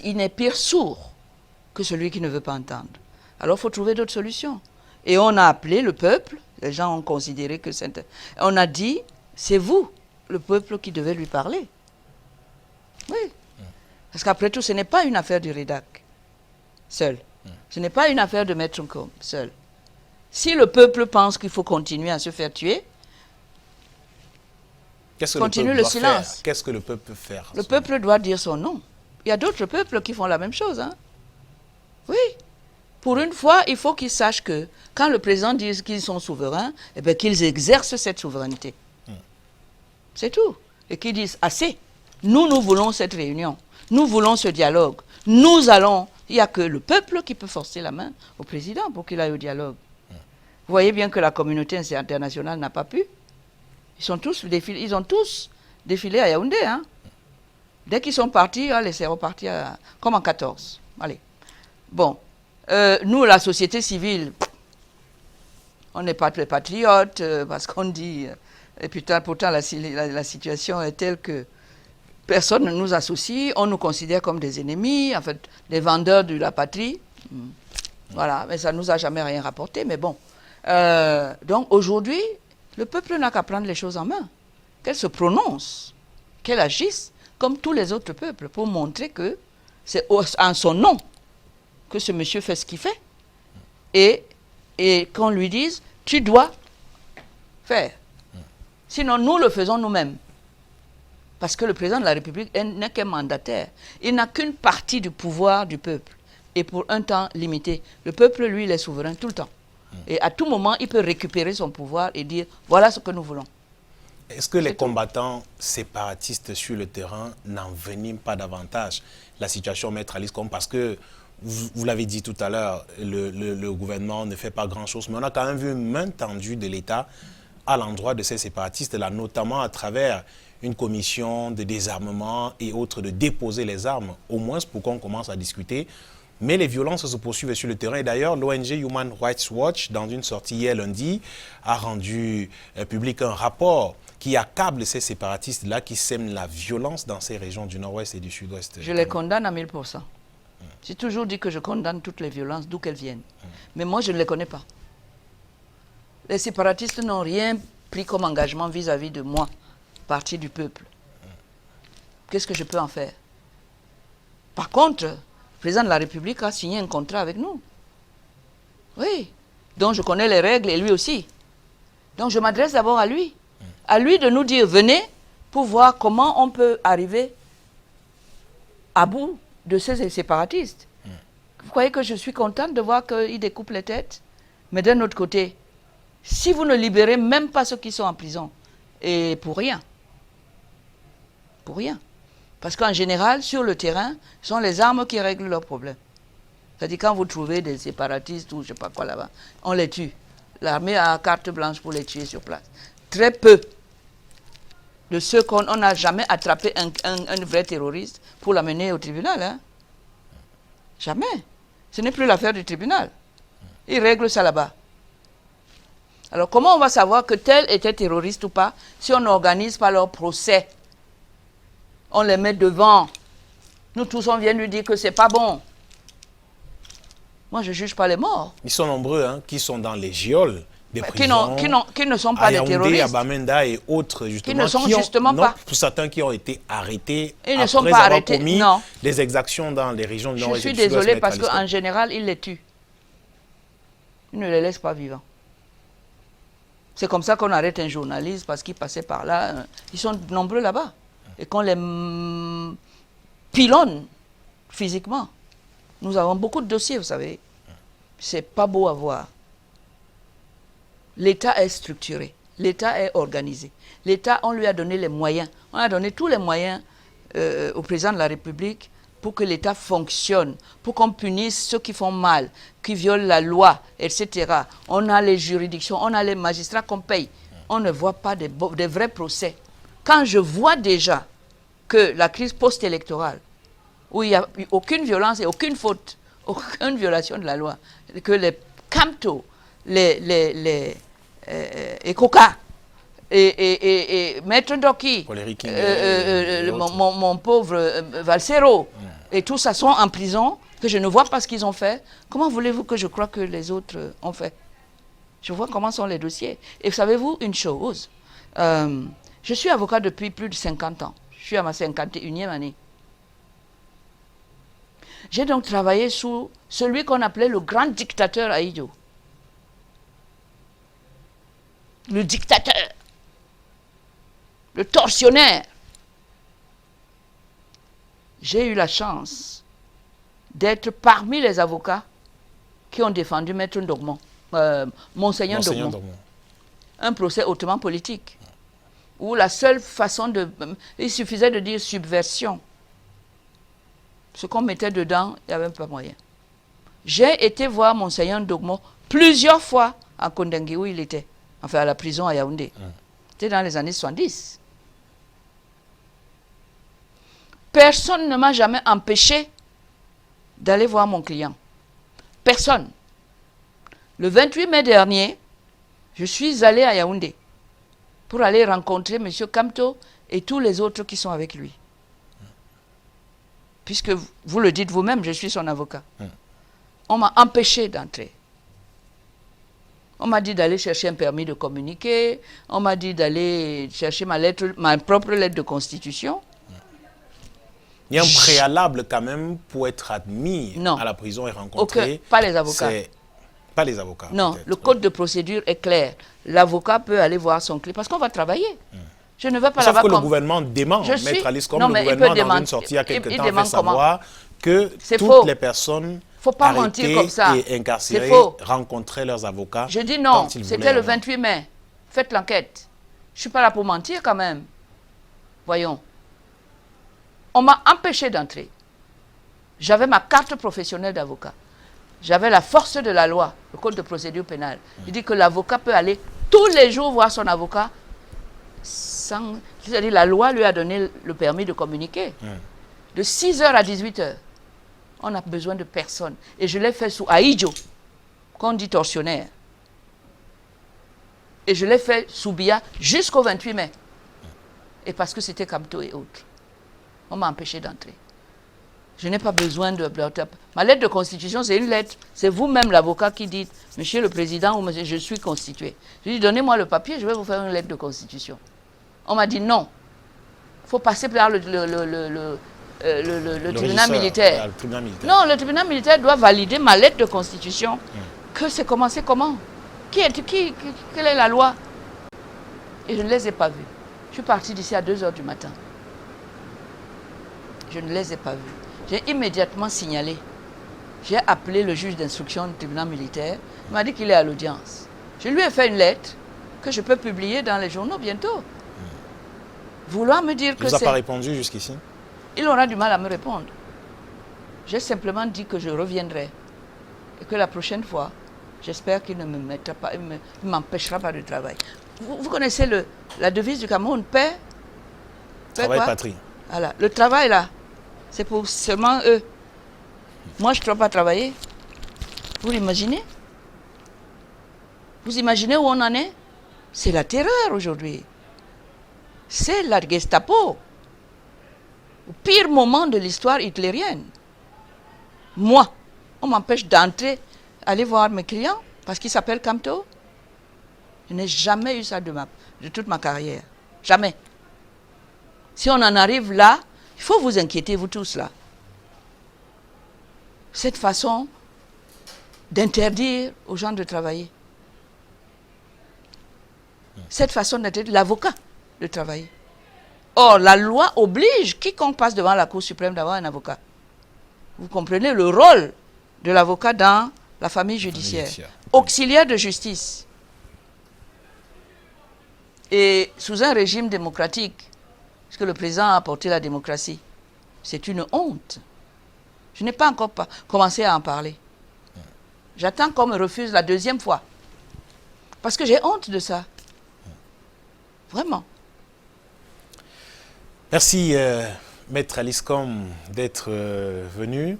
il n'est pire sourd que celui qui ne veut pas entendre. Alors, il faut trouver d'autres solutions. Et on a appelé le peuple, les gens ont considéré que c'est... On a dit, c'est vous, le peuple, qui devez lui parler. Oui. Parce qu'après tout, ce n'est pas une affaire du REDAC seul. Ce n'est pas une affaire de Maître Kom seul. Si le peuple pense qu'il faut continuer à se faire tuer, continue le silence. Qu'est-ce que le peuple peut faire? Le peuple doit dire son nom. Il y a d'autres peuples qui font la même chose. Hein? Oui. Pour une fois, il faut qu'ils sachent que quand le président dit qu'ils sont souverains, eh bien, qu'ils exercent cette souveraineté. C'est tout. Et qu'ils disent, assez, nous voulons cette réunion. Nous voulons ce dialogue. Nous allons... Il n'y a que le peuple qui peut forcer la main au président pour qu'il aille au dialogue. Vous voyez bien que la communauté internationale n'a pas pu. Ils ont tous défilé à Yaoundé. Hein. Dès qu'ils sont partis, allez, c'est reparti comme en 14. Allez. Bon. Nous, la société civile, on n'est pas les patriotes parce qu'on dit... et pourtant, la situation est telle que personne ne nous associe. On nous considère comme des ennemis, en fait, des vendeurs de la patrie. Voilà. Mais ça ne nous a jamais rien rapporté. Mais bon. Donc aujourd'hui, le peuple n'a qu'à prendre les choses en main, qu'elle se prononce, qu'elle agisse comme tous les autres peuples pour montrer que c'est en son nom que ce monsieur fait ce qu'il fait et qu'on lui dise tu dois faire. Sinon nous le faisons nous-mêmes. Parce que le président de la République n'est qu'un mandataire. Il n'a qu'une partie du pouvoir du peuple et pour un temps limité. Le peuple, lui, il est souverain tout le temps. Et à tout moment, il peut récupérer son pouvoir et dire, voilà ce que nous voulons. Est-ce que les combattants séparatistes sur le terrain n'enveniment pas davantage la situation, Maître Alice Kom? Parce que, vous l'avez dit tout à l'heure, le gouvernement ne fait pas grand-chose, mais on a quand même vu une main tendue de l'État à l'endroit de ces séparatistes-là, notamment à travers une commission de désarmement et autres, de déposer les armes, au moins pour qu'on commence à discuter. Mais les violences se poursuivent sur le terrain. Et d'ailleurs, l'ONG Human Rights Watch, dans une sortie hier lundi, a rendu public un rapport qui accable ces séparatistes-là qui sèment la violence dans ces régions du nord-ouest et du sud-ouest. Je les condamne à 1000%. J'ai toujours dit que je condamne toutes les violences, d'où qu'elles viennent. Mais moi, je ne les connais pas. Les séparatistes n'ont rien pris comme engagement vis-à-vis de moi, parti du peuple. Qu'est-ce que je peux en faire? Par contre, le président de la République a signé un contrat avec nous. Oui. Donc je connais les règles et lui aussi. Donc je m'adresse d'abord à lui. À lui de nous dire, venez pour voir comment on peut arriver à bout de ces séparatistes. Vous croyez que je suis contente de voir qu'ils découpent les têtes? Mais d'un autre côté, si vous ne libérez même pas ceux qui sont en prison, et pour rien. Pour rien. Parce qu'en général, sur le terrain, ce sont les armes qui règlent leurs problèmes. C'est-à-dire quand vous trouvez des séparatistes ou je ne sais pas quoi là-bas, on les tue. L'armée a carte blanche pour les tuer sur place. Très peu de ceux qu'on n'a jamais attrapé un vrai terroriste pour l'amener au tribunal. Hein. Jamais. Ce n'est plus l'affaire du tribunal. Ils règlent ça là-bas. Alors comment on va savoir que tel était terroriste ou pas si on n'organise pas leur procès? On les met devant. Nous tous, on vient lui dire que c'est pas bon. Moi, je ne juge pas les morts. Ils sont nombreux, hein, qui sont dans les geôles des prisons. Qui ne sont pas des terroristes. À Bamenda et autres, justement. Qui ne sont justement pas. Pour certains qui ont été arrêtés Ils ne sont pas arrêtés, commis non. des exactions dans les régions du Nord. Je suis désolée parce qu'en général, ils les tuent. Ils ne les laissent pas vivants. C'est comme ça qu'on arrête un journaliste parce qu'il passait par là. Ils sont nombreux là-bas. Et qu'on les pilonne physiquement. Nous avons beaucoup de dossiers, vous savez. C'est pas beau à voir. L'État est structuré. L'État est organisé. L'État, on lui a donné les moyens. On a donné tous les moyens au président de la République pour que l'État fonctionne, pour qu'on punisse ceux qui font mal, qui violent la loi, etc. On a les juridictions, on a les magistrats qu'on paye. On ne voit pas des vrais procès. Quand je vois déjà que la crise post-électorale, où il n'y a eu aucune violence et aucune faute, aucune violation de la loi, que les Camto, les Ekoka, et Maître Ndoki, mon pauvre Valsero, et tous ça sont en prison, que je ne vois pas ce qu'ils ont fait. Comment voulez-vous que je croie que les autres ont fait? Je vois comment sont les dossiers. Et savez-vous une chose, je suis avocat depuis plus de 50 ans. Je suis à ma 51e année. J'ai donc travaillé sous celui qu'on appelait le grand dictateur Ahidjo. Le dictateur. Le tortionnaire. J'ai eu la chance d'être parmi les avocats qui ont défendu Maître Ndogmon, Monseigneur Ndogmon. Un procès hautement politique. Où la seule façon de... Il suffisait de dire subversion. Ce qu'on mettait dedans, il n'y avait pas moyen. J'ai été voir Monseigneur Ndogmon plusieurs fois à Kondengue où il était. Enfin, à la prison à Yaoundé. C'était dans les années 70. Personne ne m'a jamais empêché d'aller voir mon client. Personne. Le 28 mai dernier, je suis allé à Yaoundé pour aller rencontrer M. Camto et tous les autres qui sont avec lui. Puisque vous le dites vous-même, je suis son avocat. On m'a empêché d'entrer. On m'a dit d'aller chercher un permis de communiquer. On m'a dit d'aller chercher ma propre lettre de constitution. Il y a un préalable quand même pour être admis à la prison et rencontrer. Pas les avocats. Pas les avocats. Non, le code de procédure est clair. L'avocat peut aller voir son client parce qu'on va travailler. Je ne veux pas là-bas. Sauf que le gouvernement dément, Maître Alice, comme le gouvernement dans une sortie il y a quelque temps fait savoir que toutes les personnes arrêtées et incarcérées rencontraient leurs avocats. Je dis non, c'était le 28 mai. Faites l'enquête. Je ne suis pas là pour mentir quand même. Voyons. On m'a empêché d'entrer. J'avais ma carte professionnelle d'avocat. J'avais la force de la loi, le code de procédure pénale. Il dit que l'avocat peut aller tous les jours voir son avocat. C'est-à-dire la loi lui a donné le permis de communiquer. De 6h à 18h. On n'a besoin de personne. Et je l'ai fait sous Ahidjo, qu'on dit tortionnaire. Et je l'ai fait sous Biya jusqu'au 28 mai. Et parce que c'était Camto et autres. On m'a empêché d'entrer. Je n'ai pas besoin de... Ma lettre de constitution, c'est une lettre. C'est vous-même, l'avocat, qui dit, Monsieur le Président, ou Monsieur, je suis constitué. Je dis, donnez-moi le papier, je vais vous faire une lettre de constitution. On m'a dit non. Il faut passer par le tribunal militaire. Non, le tribunal militaire doit valider ma lettre de constitution. Que c'est commencé comment? Quelle est la loi? Et je ne les ai pas vus. Je suis parti d'ici à 2h du matin. Je ne les ai pas vus. J'ai immédiatement signalé. J'ai appelé le juge d'instruction du tribunal militaire. Il m'a dit qu'il est à l'audience. Je lui ai fait une lettre que je peux publier dans les journaux bientôt. Vouloir me dire que c'est... Il ne vous a pas répondu jusqu'ici? Il aura du mal à me répondre. J'ai simplement dit que je reviendrai. Et que la prochaine fois, j'espère qu'il ne me mettra pas, il ne m'empêchera pas de travailler. Vous connaissez la devise du Cameroun, paix, Travail patrie. Voilà. Le travail, là, c'est pour seulement eux. Moi, je ne dois pas travailler. Vous l'imaginez? Vous imaginez où on en est? C'est la terreur aujourd'hui. C'est la Gestapo. Au pire moment de l'histoire hitlérienne. Moi, on m'empêche d'entrer, aller voir mes clients, parce qu'ils s'appellent Camto. Je n'ai jamais eu ça de toute ma carrière. Jamais. Si on en arrive là, il faut vous inquiéter, vous tous là. Cette façon d'interdire aux gens de travailler. Cette façon d'interdire l'avocat de travailler. Or, la loi oblige quiconque passe devant la Cour suprême d'avoir un avocat. Vous comprenez le rôle de l'avocat dans la famille judiciaire. Auxiliaire de justice. Et sous un régime démocratique, parce que le président a apporté la démocratie, c'est une honte. Je n'ai pas encore commencé à en parler. J'attends qu'on me refuse la deuxième fois. Parce que j'ai honte de ça. Vraiment. Merci, Maître Alice Com, d'être venu.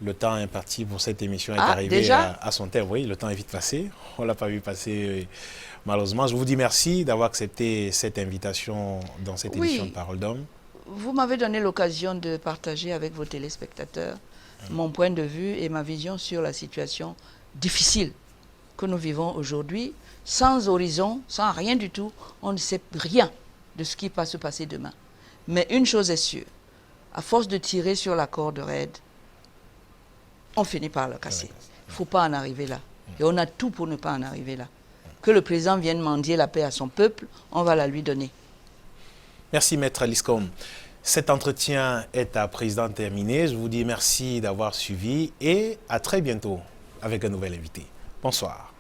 Le temps imparti pour cette émission est arrivé à son terme. Oui, le temps est vite passé. On ne l'a pas vu passer, malheureusement. Je vous dis merci d'avoir accepté cette invitation dans cette émission de Parole d'Homme. Vous m'avez donné l'occasion de partager avec vos téléspectateurs mon point de vue et ma vision sur la situation difficile que nous vivons aujourd'hui, sans horizon, sans rien du tout. On ne sait rien de ce qui va se passer demain. Mais une chose est sûre, à force de tirer sur la corde raide, on finit par le casser. Il ne faut pas en arriver là. Et on a tout pour ne pas en arriver là. Que le président vienne mendier la paix à son peuple, on va la lui donner. Merci, Maître Alice Com. Cet entretien est à présent terminé. Je vous dis merci d'avoir suivi et à très bientôt avec un nouvel invité. Bonsoir.